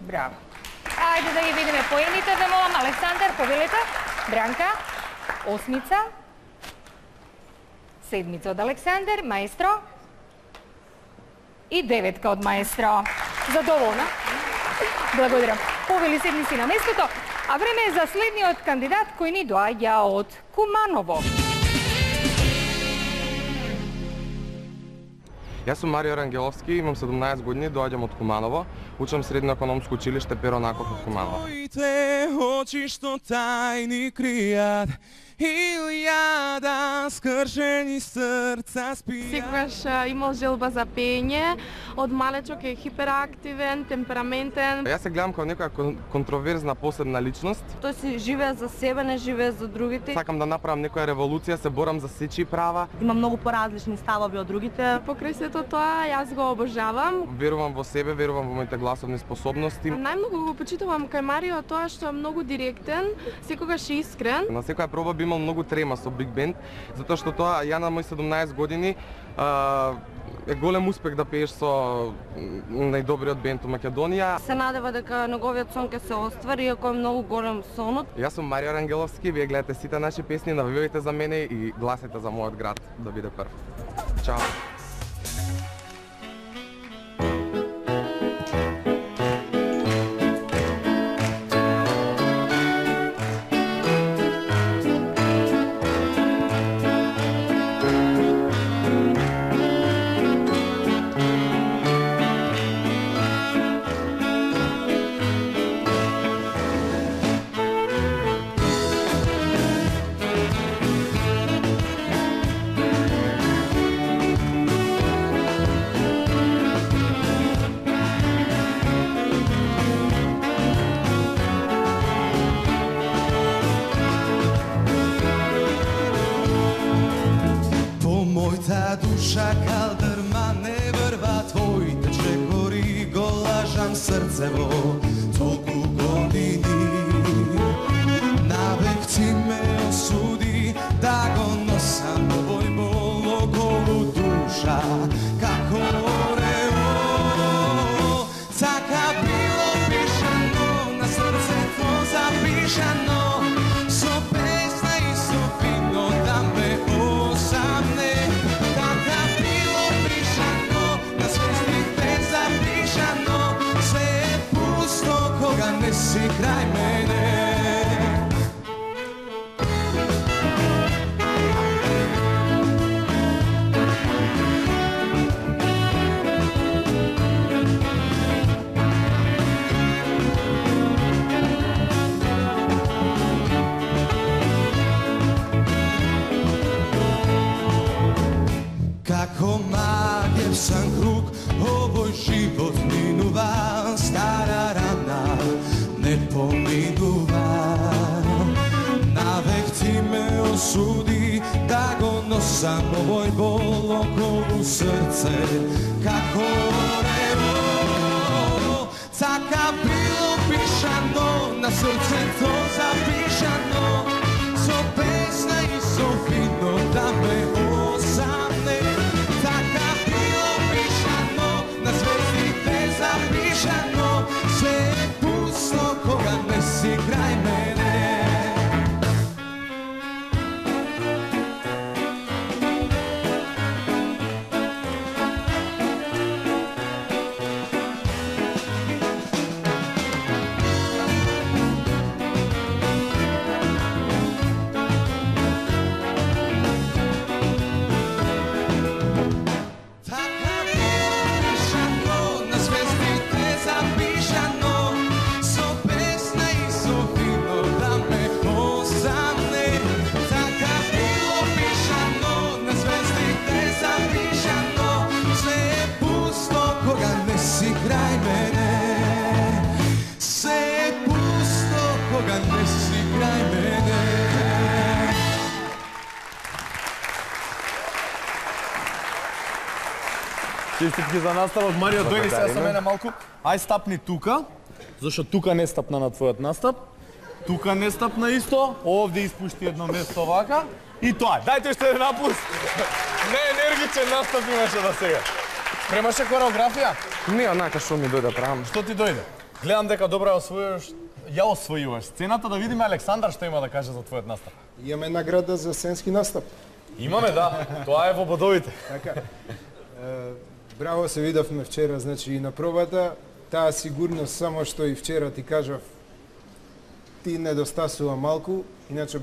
Speaker 3: Браво. Ајде да ги видиме поените, да молам. Александар, повелите. Бранка, осмица. Седмица од Александар, маестро. И деветка од маестро. Задоволна? Благодарам. Повели седници на местото. А време е за следниот кандидат кој ни доаѓа од Куманово.
Speaker 19: Јас сум Марио Рангеловски, имам 17 години, доаѓам од Куманово. Учам средно економско училиште Перо Наков од Куманово.
Speaker 16: Твоите очи што тајни кријат, илјада скршени срца спијат.
Speaker 10: Секогаш имал желба за пење, од малечок е хиперактивен, темпераментен.
Speaker 19: Јас се гледам како некоја контроверзна посебна личност.
Speaker 11: Тој си живее за себе, не живее за другите.
Speaker 19: Сакам да направам некоја револуција, се борам за сечи права.
Speaker 11: Има многу поразлични ставови од другите.
Speaker 10: Покрај сето тоа, јас го обожавам.
Speaker 19: Верувам во себе, верувам во моите гласовни способности.
Speaker 10: Најмногу го почитувам кај Марио тоа што е многу директен, секогаш искрен.
Speaker 19: На секоја проба би имал многу трема со Биг Бенд, затоа што тоа ја на мои 17 години е голем успех да пееш со најдобриот бенд у Македонија.
Speaker 11: Се надева дека неговиот сон ќе се оствари, иако е многу голем сонот.
Speaker 19: Јас сум Марио Рангеловски, вие гледате сите наши песни, навивајте за мене и гласете за мојот град да биде прв. Чао!
Speaker 14: srce vo толку години. Навек ти ме осуди да го носам овој бол околу душа, како орео. Така било пишано, на срцето запишано, со песна и со вино да ме осамне. Така било пишано, на звездите запишано, се е пусто кога не си крај мене. Како магијсан круг, овој живот минува, стара рана не поминува. Навек ти ме осуди да го носам овој бол околу срце, како орео. Така било пишано, на срцето запишано, со песна и со вино да ме осамне. Така било пишано, на звездите запишано, се е пусто кога не си крај мене.
Speaker 1: Честитки за наставот. Марио, дојди сега со мене малку. Ај стапни тука, зашто тука не стапна на твојот настап. Тука не стапна исто, овде испушти едно место вака. И тоа, дајте уште еден аплауз. Неенергичен настап имаше да сега. Премаше хореографија?
Speaker 19: Не, однака што ми дојде правам.
Speaker 1: Што ти дојде? Гледам дека добро ја освојуваш сцената, да видиме Александар што има да каже за твојот настап.
Speaker 13: Имаме награда за сценски настап.
Speaker 1: Имаме, да. Тоа е во бодовите.
Speaker 13: Така. Браво се видовме вчера, значи и на пробата. Таа сигурност само што и вчера ти кажав, ти недостасува малку, иначе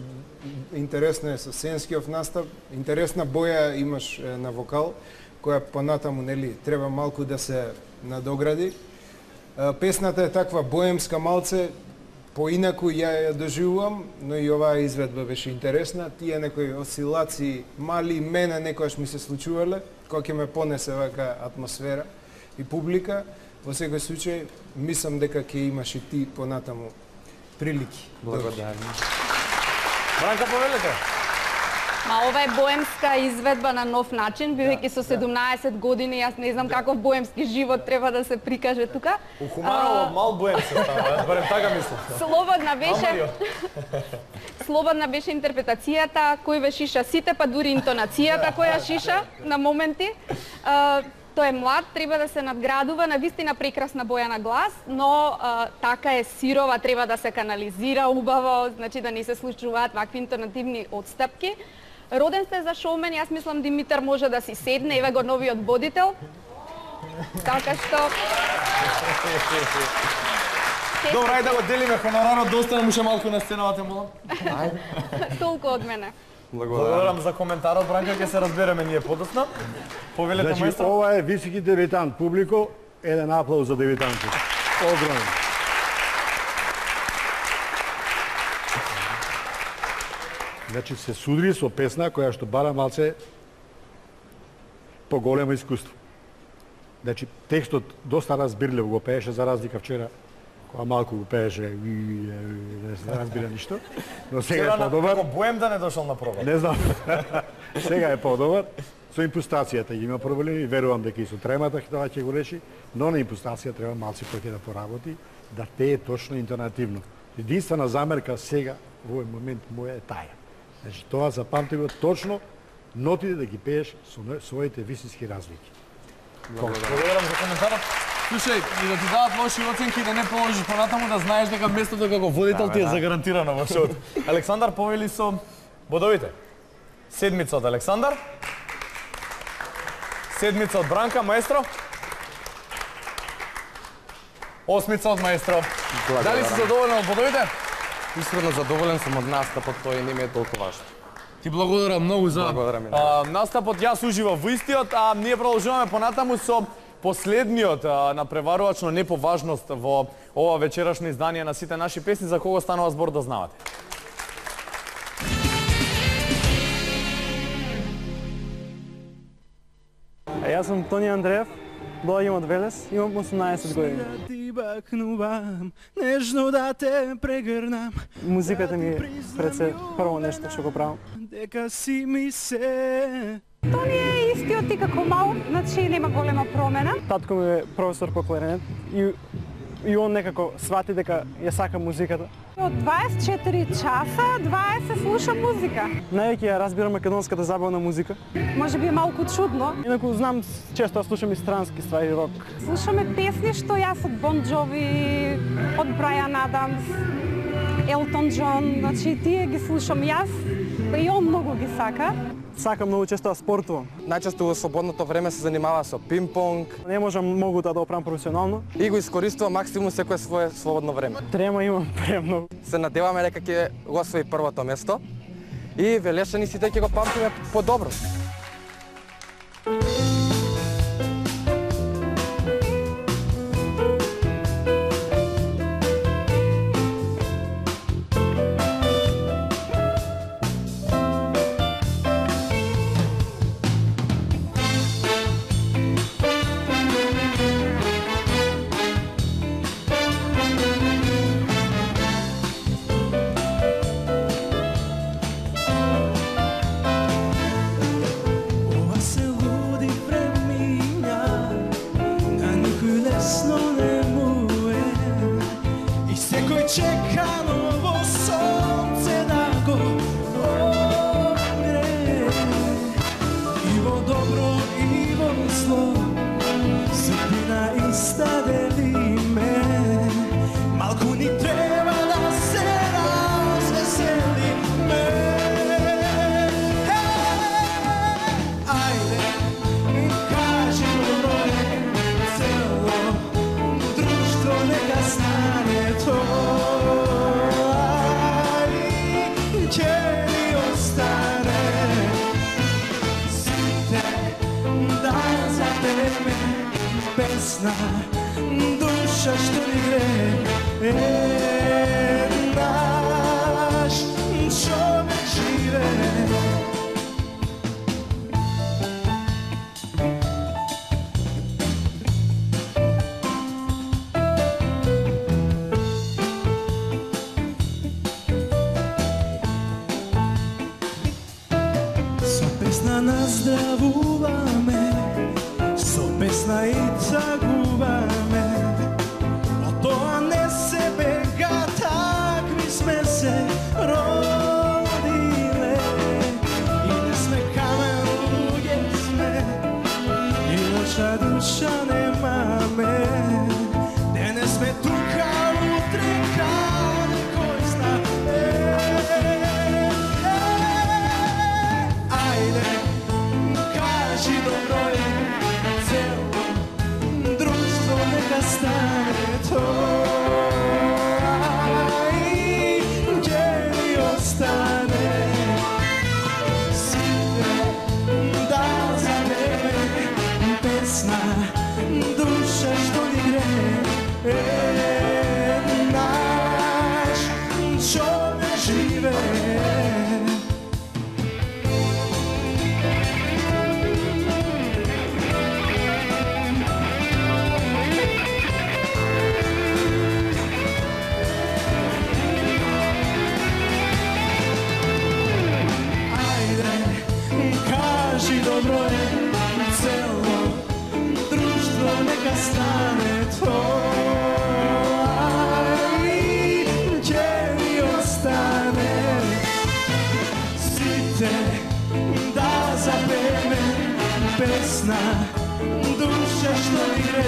Speaker 13: интересно е со сценскиот настап, интересна боја имаш на вокал, која понатаму нели треба малку да се надогради. Песната е таква боемска малце, поинаку ја доживувам, но и оваа изведба беше интересна. Тие некои осцилации, мали мене некојаш ми се случувале, кога ќе ме понесе вака атмосфера и публика. Во секој случај, мислам дека ќе имаш и ти понатаму прилики.
Speaker 19: Благодарам.
Speaker 1: Бранка, повелете.
Speaker 2: Ма ова е боемска изведба на нов начин, бидејќи со 17 години јас не знам каков боемски живот треба да се прикаже тука.
Speaker 1: У Хуманово мал боем се става, барем така мислам.
Speaker 2: Слободна беше интерпретацијата, кој ве шиша сите, па дури интонацијата која шиша на моменти. Тој е млад, треба да се надградува, на вистина прекрасна боја на глас, но така е сирова, треба да се канализира убаво, значи да не се случуваат вакви интонативни отстапки. Роден сте за шоумен, јас мислам Димитар може да си седне, еве го новиот водител. Така што...
Speaker 1: Добро, ајде да го делиме хонорарот, да останем уште малку на сцената, молам.
Speaker 2: Толку од мене.
Speaker 1: Благодарам за коментарот, Бранка, ќе се разбереме ние подоцна. Повелете,
Speaker 6: значи,
Speaker 1: маестро.
Speaker 6: ова е високи дебитант публико, еден аплауз за дебитантите. Огромен. Значи се судри со песна која што бара малце поголемо искуство. Значи текстот доста разбирлив го пееше, за разлика вчера кога малку го пееше и не се разбира ништо. Но сега е подобар.
Speaker 1: Боем да не дошол на проба.
Speaker 6: Не знам. Сега е подобар. Со импустацијата има проблеми, верувам дека и со тремата тоа ќе го реши, но на импустација треба малце повеќе да поработи, да пее точно интонативно. Единствена замерка сега, во овој момент моја е таа. Значи, тоа запамти го точно, нотите да ги пееш со своите висински разлики.
Speaker 1: Благодарам за коментарот. Слушај, и да ти дадат лоши оценки да не положиш понатаму, да знаеш дека местото како водител ти е загарантирано во шоуто. Александар, повели со бодовите. Седмица од Александар. Седмица од Бранка, маестро. Осмица од маестро. Дали си задоволен од бодовите?
Speaker 19: Искрено задоволен сум од настапот, тој не ми е толку важно.
Speaker 1: Ти благодарам многу за настапот. Јас уживав во истиот, а ние продолжуваме понатаму со последниот напреварувач, но не по важност во ова вечерашно издание на сите наши песни. За кого станува збор да знавате.
Speaker 20: Јас сум Тони Андреев, доаѓам од Велес, имам 18 години.
Speaker 14: Ти бакнувам, нежно да те прегрнам.
Speaker 20: Музиката ми е пред се прво нешто што го правам.
Speaker 14: Дека си ми се.
Speaker 21: Тони е истиот и како мал, значи нема голема промена.
Speaker 20: Татко ми е професор по кларинет и он некако свати дека ја сака музиката.
Speaker 21: Од 24 часа, 20 слуша музика.
Speaker 20: Највеќе ја разбирам македонската забавна музика.
Speaker 21: Може би е малку чудно.
Speaker 20: Инаку знам, често слушам и странски ствари, рок.
Speaker 21: Слушаме песни што јас од Бон Джови, од Брайан Адамс, Елтон Џон, значи тие ги слушам јас, и он многу ги сака.
Speaker 20: Сакам многу често да спортувам.
Speaker 19: Најчесто во слободното време се занимава со пинг-понг.
Speaker 20: Не можам многу да оправам професионално.
Speaker 19: И го искористувам максимум секое свое слободно време.
Speaker 20: Трема имам премногу.
Speaker 19: Се надеваме дека ќе го освои првото место и Велешани сите ќе го памтиме подобро.
Speaker 14: Душа што ни гре е наш човек живе. Со песна наздравуваме, со песна и цагуваме. Од тоа не се бега, такви сме се родиле. И не сме камен, луѓе сме, и лоша душа немаме. Денес сме тука, утре каде кој зна. Ајде, кажи добро е, цело друштво нека стане тоа и ќе ни остане. Сите да забеме песна, душа што ни гре е наш човек живе. Кажи добро е, pesna, duša što ide,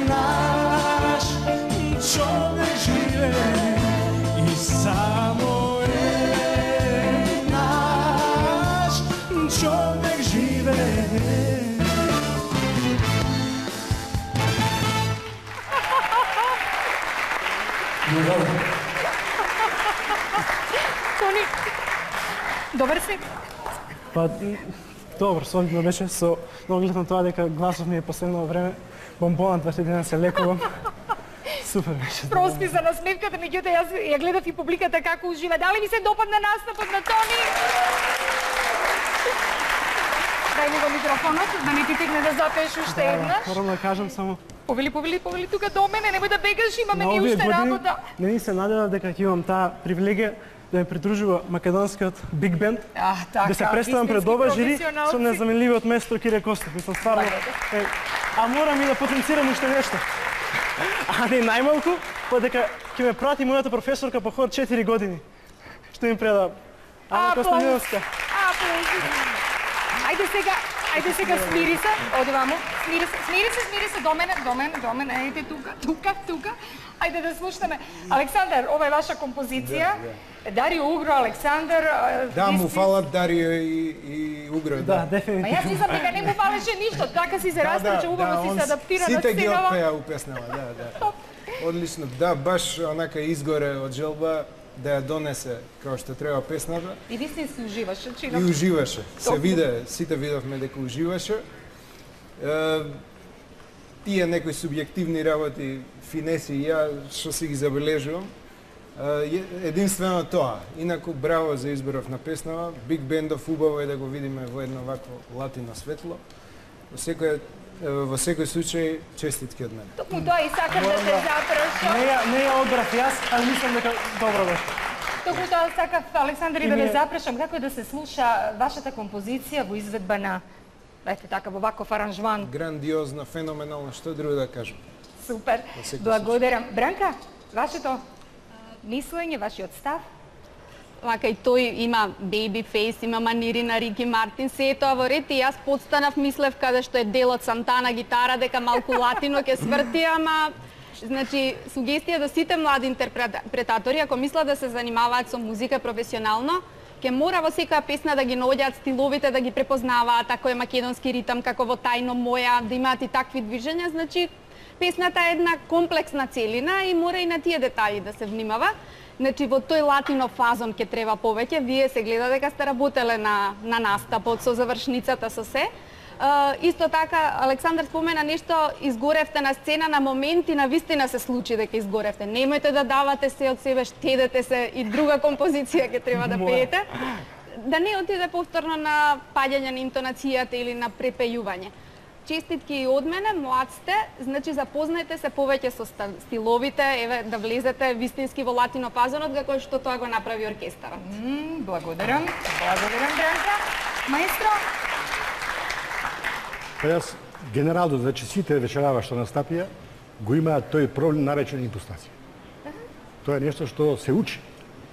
Speaker 14: naš čovjek žive i samo naš čovjek žive.
Speaker 3: Тони, добар си?
Speaker 20: Па, добар, солидно беше со оглед на тоа дека гласов ми е последно време бомбонат, ваше дена се лекувам. Супер беше.
Speaker 3: Прости за насмевката, меѓутоа јас ја гледав и публиката како ужива. Дали ви се допадна настапот на Тони? Дај ми го микрофонот, да не ти текне да запееш уште еднаш.
Speaker 20: Морам да кажам само.
Speaker 3: Повели тука до мене, немој да бегаш, имаме ни уште работа.
Speaker 20: Не ни се надева дека ќе имам таа привилегија да ме придружува македонскиот биг бенд.
Speaker 3: Така,
Speaker 20: да се представам пред ова жири со незаменливиот маестро Кире Костов. Мислам стварно. А морам и да потенцирам уште нешто. А не најмалку, па дека ќе ме прати мојата професорка по хор 4 години. Што им предава. Ана Костадиновска.
Speaker 3: Ајде сега смири се, оди вамо. Смири се до мене, ајде тука. Ајде да слушаме. Александар, ова е ваша композиција. Дарио Угро, Александар.
Speaker 13: Да, му фалат Дарио и Угро.
Speaker 20: Да, дефинитивно.
Speaker 3: Па јас мислам дека не му фалеше ништо, така си се растрча, убаво си се адаптира на сценава.
Speaker 13: Сите ги отпеа у песнава, да. Одлично, да, баш онака изгоре од желба да ја донесе како што треба песната.
Speaker 3: И вистински уживаше,
Speaker 13: И уживаше. Се виде, сите видовме дека уживаше. Тие некои субјективни работи, финеси, ја што си ги забележувам. Единствено тоа. Инаку браво за изборов на песнава. Биг бендов убаво е да го видиме во едно вакво латино светло. Во секој случај честитки од мене.
Speaker 3: Токму тоа и сакам да те запрашам.
Speaker 20: Не ја одбрав јас, али мислам дека добро беше.
Speaker 3: Токму тоа сакав, Александар, и да ве запрашам како е да се слуша вашата композиција во изведба на, ете така, во ваков аранжман.
Speaker 13: Грандиозно, феноменално, што друго да кажам.
Speaker 3: Супер, благодарам. Бранка, вашето мислење, вашиот став?
Speaker 2: Вака и тој има бейби фейс, има манири на Рики Мартин, се е тоа во ред и јас подстанав, мислев каде што е дел од Сантана гитара, дека малку латино ќе сврти, ама значи сугестија до сите млади интерпретатори, ако мислат да се занимаваат со музика професионално, ќе мора во секоја песна да ги наоѓаат стиловите, да ги препознаваат, ако е македонски ритам, како во Тајно моја, да имаат и такви движења, значи песната е една комплексна целина и мора и на тие детали да се внимава. Значи, во тој латино фазон ќе треба повеќе. Вие се гледа дека сте работеле на настапот со завршницата, со се. Исто така, Александар спомена нешто, изгоревте на сцена, на моменти на вистина се случи дека изгоревте. Немојте да давате се од себе, штедете се и друга композиција ќе треба да пеете. Да не отиде повторно на паѓање на интонацијата или на препејување. Честитки и од мене, млад сте, значи запознајте се повеќе со стиловите, еве да влезете вистински во латино фазонот, како што тоа го направи оркестарот.
Speaker 3: Благодарам. Благодарам, Бранка. Маестро?
Speaker 6: Па јас генерално, значи сите вечерава што настапија, го имаат тој проблем наречен импостација. Тоа е нешто што се учи.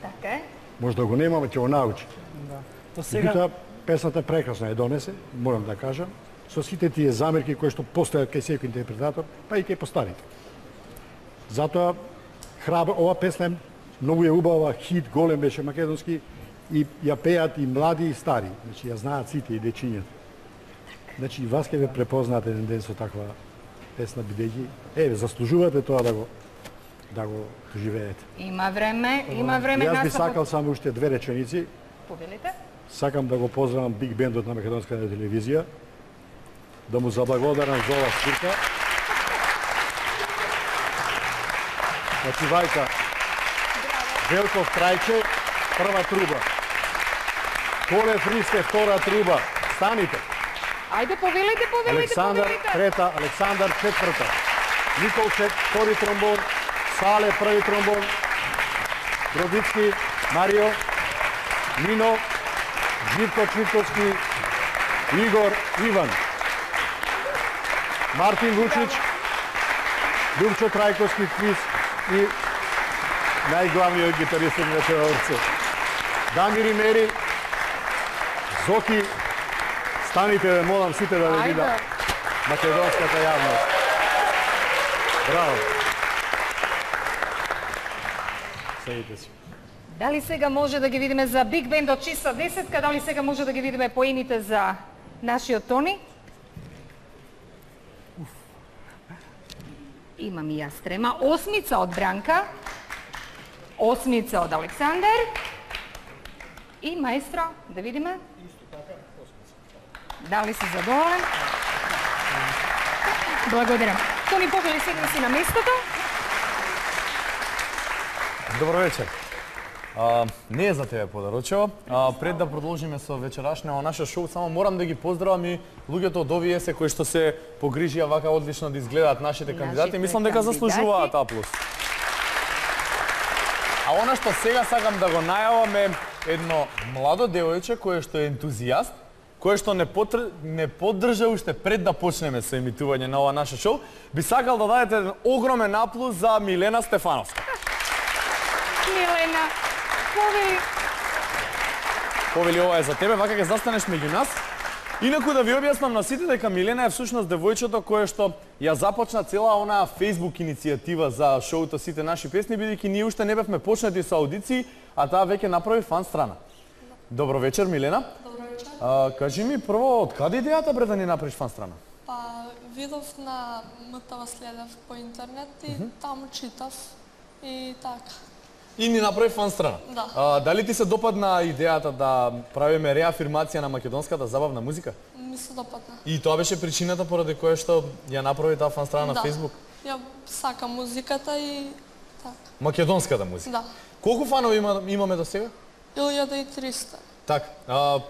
Speaker 3: Така е.
Speaker 6: Може да го немаме, ќе го научи.
Speaker 20: Да. Сега
Speaker 6: песната прекрасно ја донесе, морам да кажам, со сите тие замерки кои што постојат кај секој интерпретатор, па и кај постарите. Затоа ова песна е многу е убава, хит, голем беше македонски и ја пеат и млади и стари. Значи ја знаат сите и дечињата. Значи и вас ќе ве препознаат еден ден со таква песна бидејќи заслужувате тоа да го живеете.
Speaker 3: Има време.
Speaker 6: Јас би сакал само уште две реченици.
Speaker 3: Повелите.
Speaker 6: Сакам да го поздравам Биг бендот на Македонската телевизија, да му заблагодарам за ова свирка. Значи Вајка, Велков Трајче, прва труба. Колев Ристе, втора труба. Станите.
Speaker 3: Ајде, повелите.
Speaker 6: Александар трета, Александар четврта. Николчек, втори тромбон. Сале, први тромбон. Бродицки, Марио, Нино, Живко Чвитковски, Игор, Иван. Мартин Вучич, Дувчо Трајковски, Квиз и најглавниот гитарист на Орце. Дамир и Мери, Зоки,
Speaker 1: Станите, молам сите да ви вида македонската јавност. Браво. Седите си.
Speaker 3: Дали сега може да ги видиме за Биг Бенд од чиста десетка, дали сега може да ги видиме поените за нашиот Тони? Имам и јас трема. Осмица од Бранка, осмица од Александар и маестро, да видиме. Дали си задоволен? Благодарам. Тони, покажи седни си на местото.
Speaker 1: Добро вечер. Не е за тебе подарочево. Пред да продолжиме со вечерашниот наше шоу, само морам да ги поздравам и луѓето од ОВС кои што се погрижија вака одлично да изгледаат нашите кандидати. Мислам дека заслужуваат аплауз. А она што сега сакам да го најавам е едно младо девојче кое што е ентузијаст, кое што не поддржа уште пред да почнеме со емитување на ова наше шоу. Би сакал да дадете еден огромен аплауз за Милена Стефановска.
Speaker 3: Милена,
Speaker 1: повели, ова е за тебе, вака ќе застанеш меѓу нас. Инаку да ви објаснам на сите дека Милена е всушност девојчето кое што ја започна цела онаа Facebook иницијатива за шоуто Сите наши песни, бидејќи ние уште не бевме почнати со аудиции, а таа веќе направи фан страна. Добро вечер, Милена.
Speaker 10: Добро вечер.
Speaker 1: Кажи ми прво, од каде идејата бре да ни направиш фан страна?
Speaker 10: Па, видов на МТВ, следев по интернет и таму читав и така.
Speaker 1: И ни направи фан страна.
Speaker 10: Да.
Speaker 1: Дали ти се допадна идејата да правиме реафирмација на македонската забавна музика?
Speaker 10: Ми се допадна.
Speaker 1: И тоа беше причината поради која што ја направи таа фан страна на Facebook?
Speaker 10: Ја сакам музиката и така.
Speaker 1: Македонската музика?
Speaker 10: Да.
Speaker 1: Колку фанови имаме до сега?
Speaker 10: 1300.
Speaker 1: Так,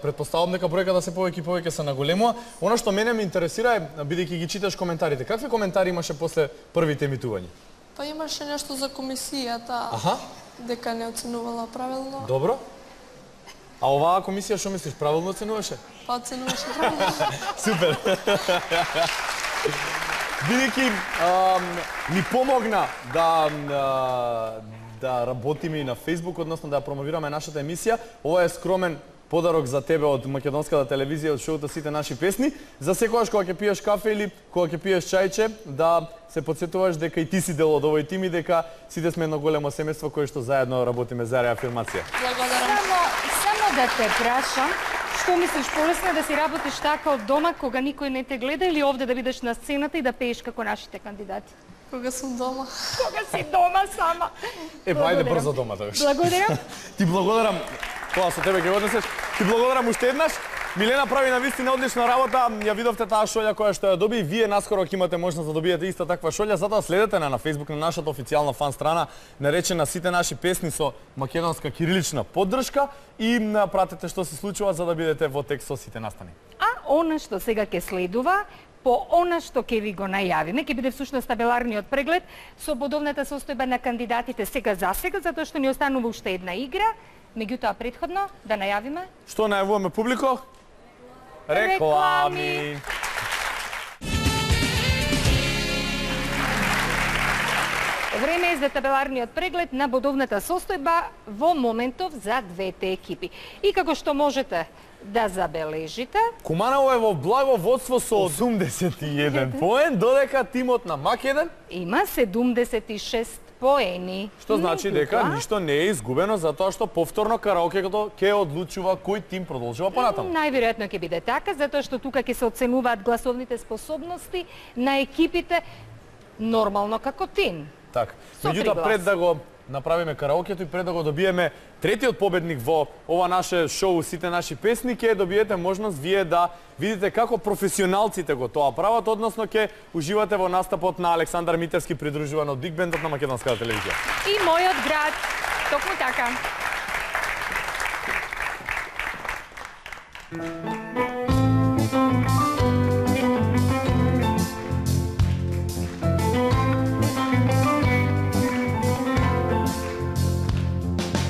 Speaker 1: претпоставам дека бројката се повеќе и повеќе се наголемува. Она што мене ме интересира е, бидејќи ги читаш коментарите, какви коментари имаше после првите емитувања?
Speaker 10: Па имаше нешто за комисијата.
Speaker 1: Аха.
Speaker 10: Дека не оценувала правилно.
Speaker 1: Добро. А оваа комисија што мислиш, правилно оценуваше?
Speaker 10: Па оценуваше правилно.
Speaker 1: Супер. Бидејќи ни помогна да работиме и на Facebook, односно да промовираме нашата емисија. Ова е скромен подарок за тебе од македонската телевизија, од шоуто Сите наши песни. За секогаш кога ќе пиеш кафе или кога ќе пиеш чајче, да се потсетуваш дека и ти си дел од овој тим и дека сите сме едно големо семејство кое што заедно работиме за реафирмација.
Speaker 10: Благодарам.
Speaker 3: Само да те прашам, што мислиш, полесно е да си работиш така од дома кога никој не те гледа или овде да бидеш на сцената и да пееш како нашите кандидати?
Speaker 10: Кога сум дома.
Speaker 3: Кога си дома сама.
Speaker 1: Ајде брзо дома тогаш.
Speaker 3: Благодарам.
Speaker 1: Ти благодарам. Тоа со тебе ќе однесеш. Ти благодарам уште еднаш. Милена прави навистина одлична работа. Ја видовте таа шолја која што ја доби. Вие наскоро ќе имате можност да добиете иста таква шолја, затоа следете на Facebook на нашата официјална фан страна, наречена Сите наши песни со македонска кирилична поддршка и пратете што се случува за да бидете во текст со сите настани.
Speaker 3: А она што сега ќе следува, по она што ќе ви го најавиме, ќе биде всушност табеларниот преглед со бодовната состојба на кандидатите сега за сега, затоа што ни останува уште една игра. Меѓутоа претходно да најавиме.
Speaker 1: Што најавуваме публико? Реклами.
Speaker 3: Време е за табеларниот преглед на бодовната состојба во моментов за двете екипи. И како што можете да забележите,
Speaker 1: Куманово е во благо водство со 81 поен, додека тимот на Македон
Speaker 3: има 76 поени.
Speaker 1: Што значи дека ништо не е изгубено затоа што повторно караокето ќе одлучува кој тим продолжува понатаму.
Speaker 3: Најверојатно ќе биде така, затоа што тука ќе се оценуваат гласовните способности на екипите нормално како тим.
Speaker 1: Така. Меѓутоа пред да го направиме караокето и пред да го добиеме третиот победник во ова наше шоу Сите наши песни, ќе добиете можност вие да видите како професионалците го тоа прават, односно ќе уживате во настапот на Александар Митевски придружуван од Биг Бендот на македонската телевизија.
Speaker 3: И мојот град, токму така.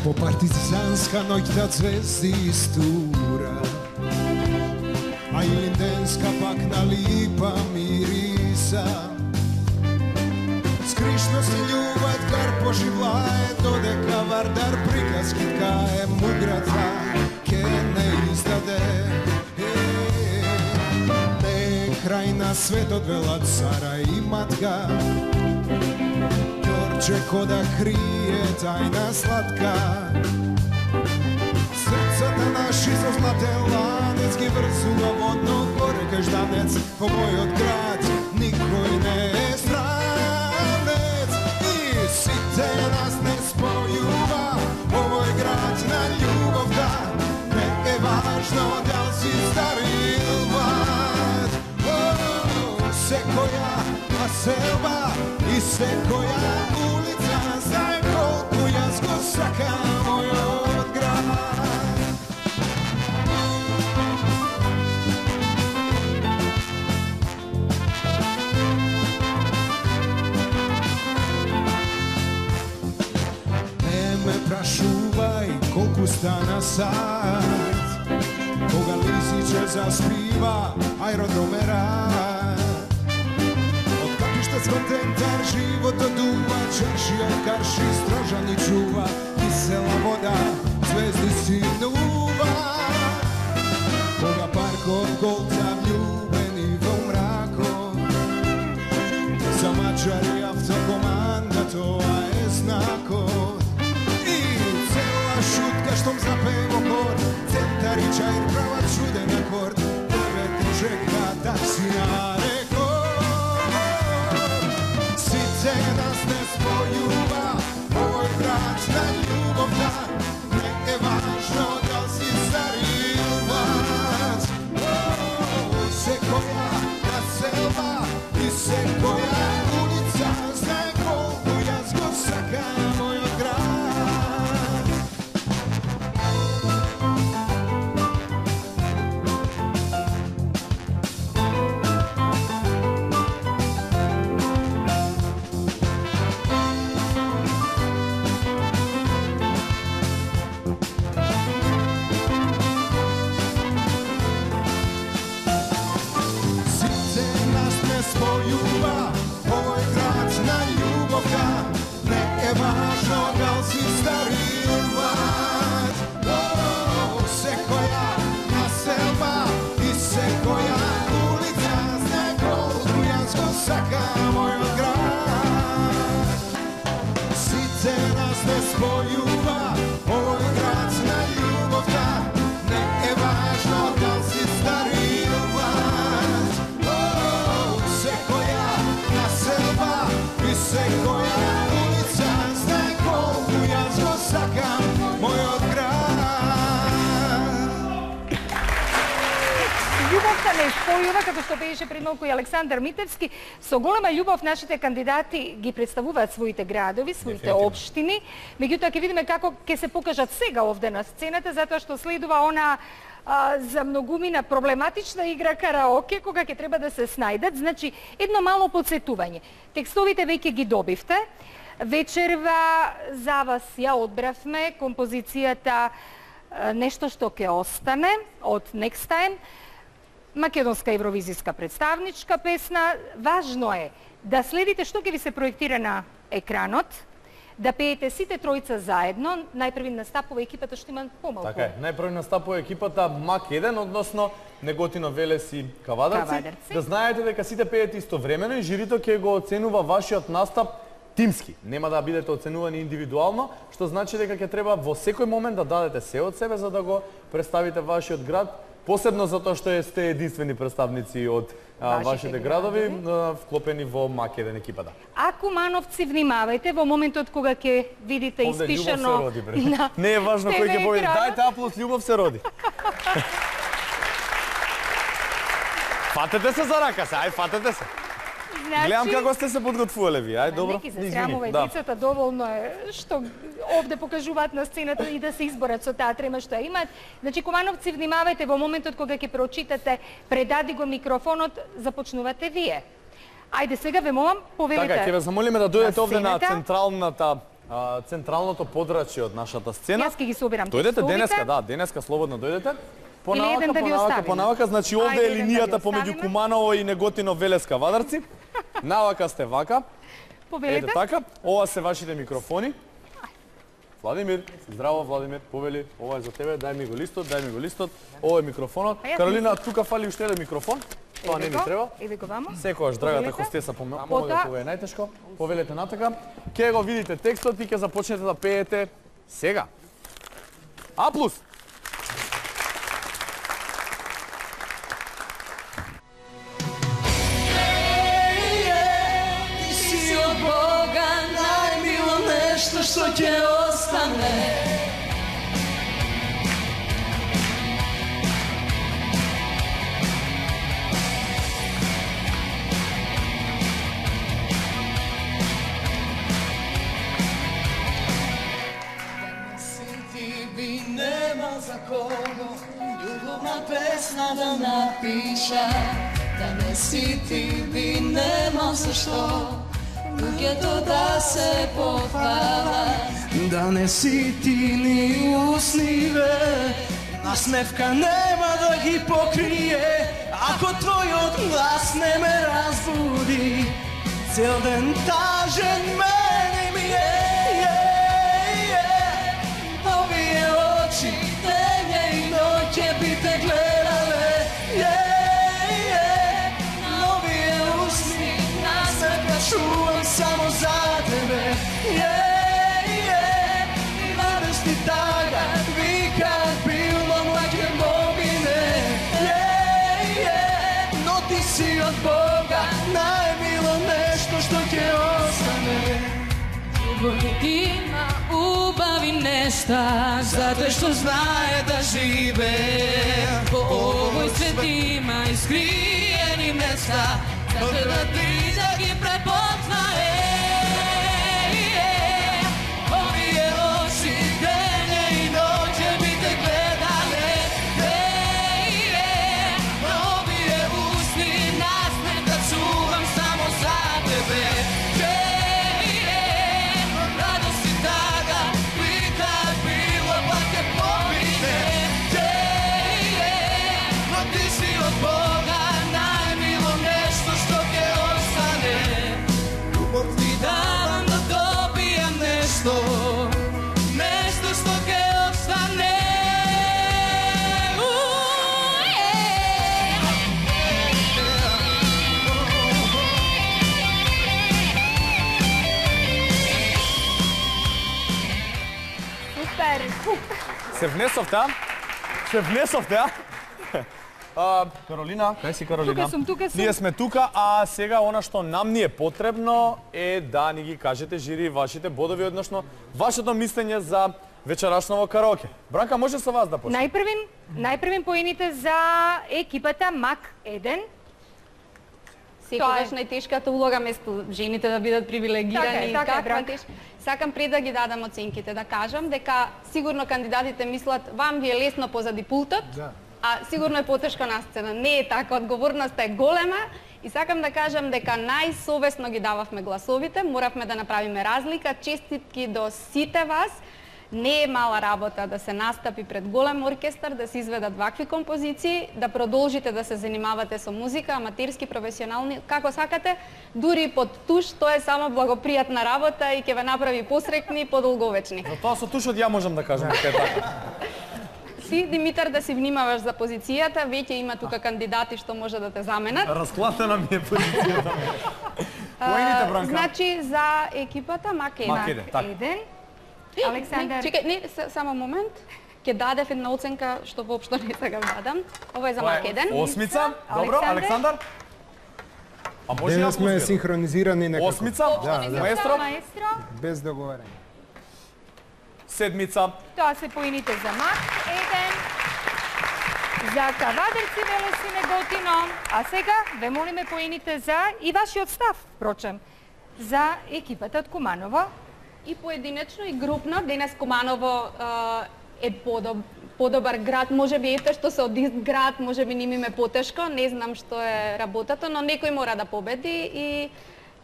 Speaker 4: По партизанска ноќта звезди истура, а илинденска пак на липа мириса. Скришност и љубат кар поживлае, додека Вардар приказки ткае, мудрата ке не издаде. na svet odvela cara i matka. Đorđe ko da krije tajna slatka. Srcata naši su zlate lanec, ki vrzuva vodno gore každanec. Po moj od grad nikoj ne je stranec. I site nas ne spojuva, ovoj grad na ljubav da. Ne je važno da li si stari ili mlad. Se koja selba i se koja ulica, znaj koliko jazgo saka moj od grad. Ne me prašuvaj koliko stana sad, koga lisiće zaspiva aerodrome rad. Skotentar život oduva, čarši od karši strožani čuva, kisela voda, zvezdi sinuva. Koga parkov golca vljubeni vo mrako, za mačari avtokomanda to je znako. I cela šutka štom zapevo kor, centar i čajr prava čuden akord, devet čeka taksinare. Nas ne spojuva, ovoj grad na ljubav da. Ne je važno da li si stari ili mlad. Se koja naselba i se koja ulica, znaj koliko jazgo saka moj od grad. Spojuva, ovoj grad na ljubav da. Ne je važno da li si stari ili mlad. Se koja naselba i se koja ulica, znaj koliko jazgo saka moj od grad. Sice nas ne spojuva, ovoj grad na ljubav da. Ne je važno da li si stari ili mlad. Se koja ulica, znaj koliko jazgo saka moj od grad.
Speaker 3: Љубовта не спојува, како што беше пред малку и Александар Митевски. Со голема љубов нашите кандидати ги представуваат своите градови, своите општини. Меѓутоа ќе видиме како ќе се покажат сега овде на сцената, затоа што следува она за многумина проблематична игра караоке, кога ќе треба да се снајдат. Значи, едно мало подсетување. Текстовите веќе ги добивте. Вечерва за вас ја одбравме композицијата Нешто што ќе остане од Next Time. Македонска евровизијска представничка песна. Важно е да следите што ќе ви се проектира на екранот, да пеете сите тројца заедно. Најпрви настапува екипата што има помалку.
Speaker 1: Така е, најпрви настапува екипата МАК 1, односно Неготино, Велес и Кавадарци. Да знаете дека сите пеете истовремено и жирито ќе го оценува вашиот настап тимски. Нема да бидете оценувани индивидуално, што значи дека ќе треба во секој момент да дадете се од себе за да го представите вашиот град, посебно затоа што сте единствени представници од вашите градови вклопени во МАК 1 екипата.
Speaker 3: А кумановци, внимавајте во моментот кога ќе видите испишано.
Speaker 1: Овде љубов се роди, бре. Не е важно кој ќе победи. Дајте аплод, љубов се роди. Фатете се за рака се, ај фатете се. Гледам како сте се подготвувале ви, ај добро.
Speaker 3: Неки се срамува децата, доволно е што овде покажуваат на сцената и да се изборат со таа трема што ја имаат. Значи, кумановци, внимавајте во моментот кога ќе прочитате, предади го микрофонот, започнувате вие. Ајде сега ве молам, повелите.
Speaker 1: Така, ќе ве замолиме да дојдете овде на централното подрачје од нашата сцена.
Speaker 3: Јас ќе ги собирам
Speaker 1: текстовите. Дојдете денеска, да, денеска слободно дојдете. Понавака, значи овде е линијата помеѓу Куманово и Неготино, Велес, Кавадарци. Навака сте вака.
Speaker 3: Повелите.
Speaker 1: Ете така, ова се вашите микрофони. Владимир, здраво Владимир, повели, ова е за тебе, дај ми го листот, Ова е микрофонот. Каролина, тука фали уште еден микрофон. Тоа не ми треба.
Speaker 3: Еде го вамо.
Speaker 1: Секогаш драгата хостеса помага кога е најтешко. Повелете натака. Ке го видите текстот и ќе започнете да пеете сега. А плюс.
Speaker 12: Ти си од Бога најмило нешто што ќе остане. За кого љубовна песна да напиша, да не си ти би нема зашто луѓето да се пофала, да не си ти ни усниве, насмевка нема да ги покрие, ако твојот глас не ме разбуди, цел ден тажен мене ми е. Ќе би те гледале, новие усни, насмевка чувам само за тебе, и радости тага, викат било млаке богине, но ти си од Бога, најмило нешто што ќе остане. Любовник има убави нешта, затоа што знае да живе. По овој свет има искриени места, затоа да ти да ги препознае. Овие очи дење и ноќе би те гледале, овие усни насмевка чувам само за тебе. Нешто што ќе остане.
Speaker 3: Супер!
Speaker 1: Се внесовте, а? Се внесовте, а? Каролина, кај си Каролина?
Speaker 3: Тука сум.
Speaker 1: Ние сме тука, а сега она што нам ни е потребно е да ни ги кажете жири вашите бодови, односно вашето мислење за вечерашново караоке. Бранка, може со вас да почне?
Speaker 3: Најпрвин поените за екипата МАК 1.
Speaker 2: Секогаш најтешката улога место жените да бидат привилегирани.
Speaker 3: Така е, Бранка.
Speaker 2: Сакам пред да ги дадам оценките, да кажам дека сигурно кандидатите мислат вам ви е лесно позади пултот, а сигурно е потешко на сцена. Не е така, одговорноста е голема и сакам да кажам дека најсовесно ги дававме гласовите, моравме да направиме разлика. Честитки до сите вас. Не е мала работа да се настапи пред голем оркестар, да се изведат вакви композиции, да продолжите да се занимавате со музика, аматерски, професионални, како сакате, дури под туш, тоа е само благопријатна работа и ќе ве направи посрекни и подолговечни.
Speaker 1: За тоа со тушот ја можам да кажам дека е така.
Speaker 2: Ти, Димитар, да си внимаваш за позицијата, веќе има тука кандидати што може да те заменат.
Speaker 1: Расклатена ми е позицијата. Поените, Бранка?
Speaker 2: Значи, за екипата МАК 1.
Speaker 3: Александар.
Speaker 2: Чекај, не, само момент. Ќе дадев една оценка што воопшто не сакам дадам. Ова е за МАК 1.
Speaker 1: Осмица. Добро, Александар. А може
Speaker 13: Денес сме синхронизирани некако.
Speaker 1: Осмица.
Speaker 3: Маестро.
Speaker 13: Без договарање.
Speaker 1: Седмица.
Speaker 3: Тоа се поените за МАК 1. За Кавадерци Велеси Неготино. А сега ве молиме поените за и вашиот став, впрочем, за екипата од Куманово.
Speaker 2: И поединечно и групно. Денес Куманово е подобар град. Може би ете што се од ист град, може би ними ме потешко. Не знам што е работата, но некој мора да победи и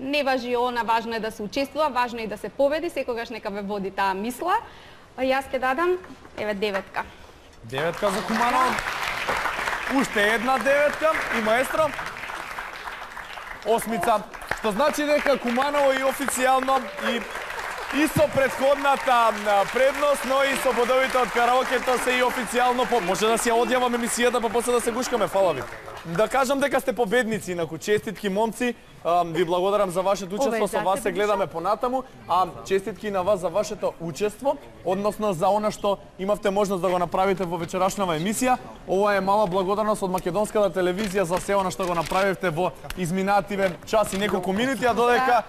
Speaker 2: не важи она, важно е да се учествува, важно е да се победи, секогаш нека ве води таа мисла. А јас ќе дадам, еве, 9-ка.
Speaker 1: 9-ка за Куманово. Уште една 9-ка и маестро. 8-ца. Што значи дека Куманово и официјално и со претходната предност, но и со бодовите од караокето се и официјално може да си ја одјаваме емисијата, па после да се гушкаме. Фала ви. Да кажам дека сте победници, инаку честитки момци, ви благодарам за вашето учество, со вас се гледаме понатаму, а честитки на вас за вашето учество, односно за она што имавте можност да го направите во вечерашнава емисија. Ова е мала благодарност од македонската телевизија за се она што го направивте во изминативе час и неколку минути, а додека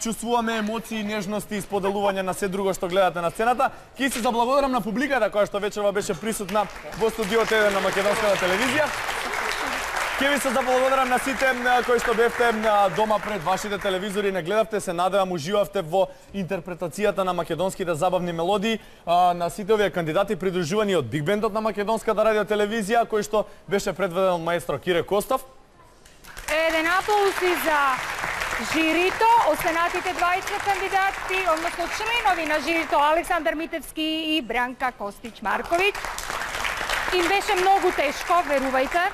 Speaker 1: чувствуваме емоции, нежности и споделување на се друго што гледате на сцената. Ки се заблагодарам на публиката која што вечерва беше присутна во студиото 1 на македонската телевизија. Ке ви се заблагодарам на сите кои што бевте дома пред вашите телевизори, не гледавте, се надевам уживавте во интерпретацијата на македонските забавни мелодии, на сите овие кандидати придружувани од Биг Бендот на македонската радиотелевизија, кој што беше предведен од маестро Кире Костов.
Speaker 3: Еден аплауз и за жирито, останатите 20 кандидати, односно членови на жирито Александар Митевски и Бранка Костич-Марковиќ. Им беше многу тешко, верувајте.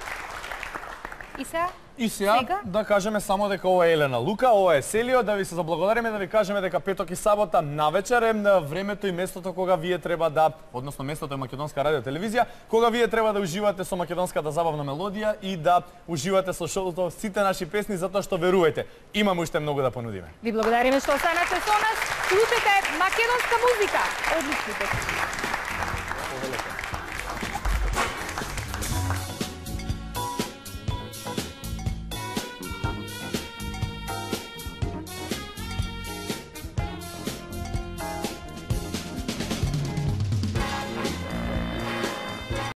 Speaker 1: И сега да кажеме само дека ова е Елена Лука, ова е Селио, да ви се заблагодариме, да ви кажеме дека петок и сабота навечер е времето и местото кога вие треба да, односно местото е Македонска радиотелевизија, кога вие треба да уживате со македонската забавна мелодија и да уживате со шоуто сите наши песни, затоа што верувајте, имаме уште многу да понудиме.
Speaker 3: Ви благодариме што останате со нас. Слушате македонска музика. Одличните.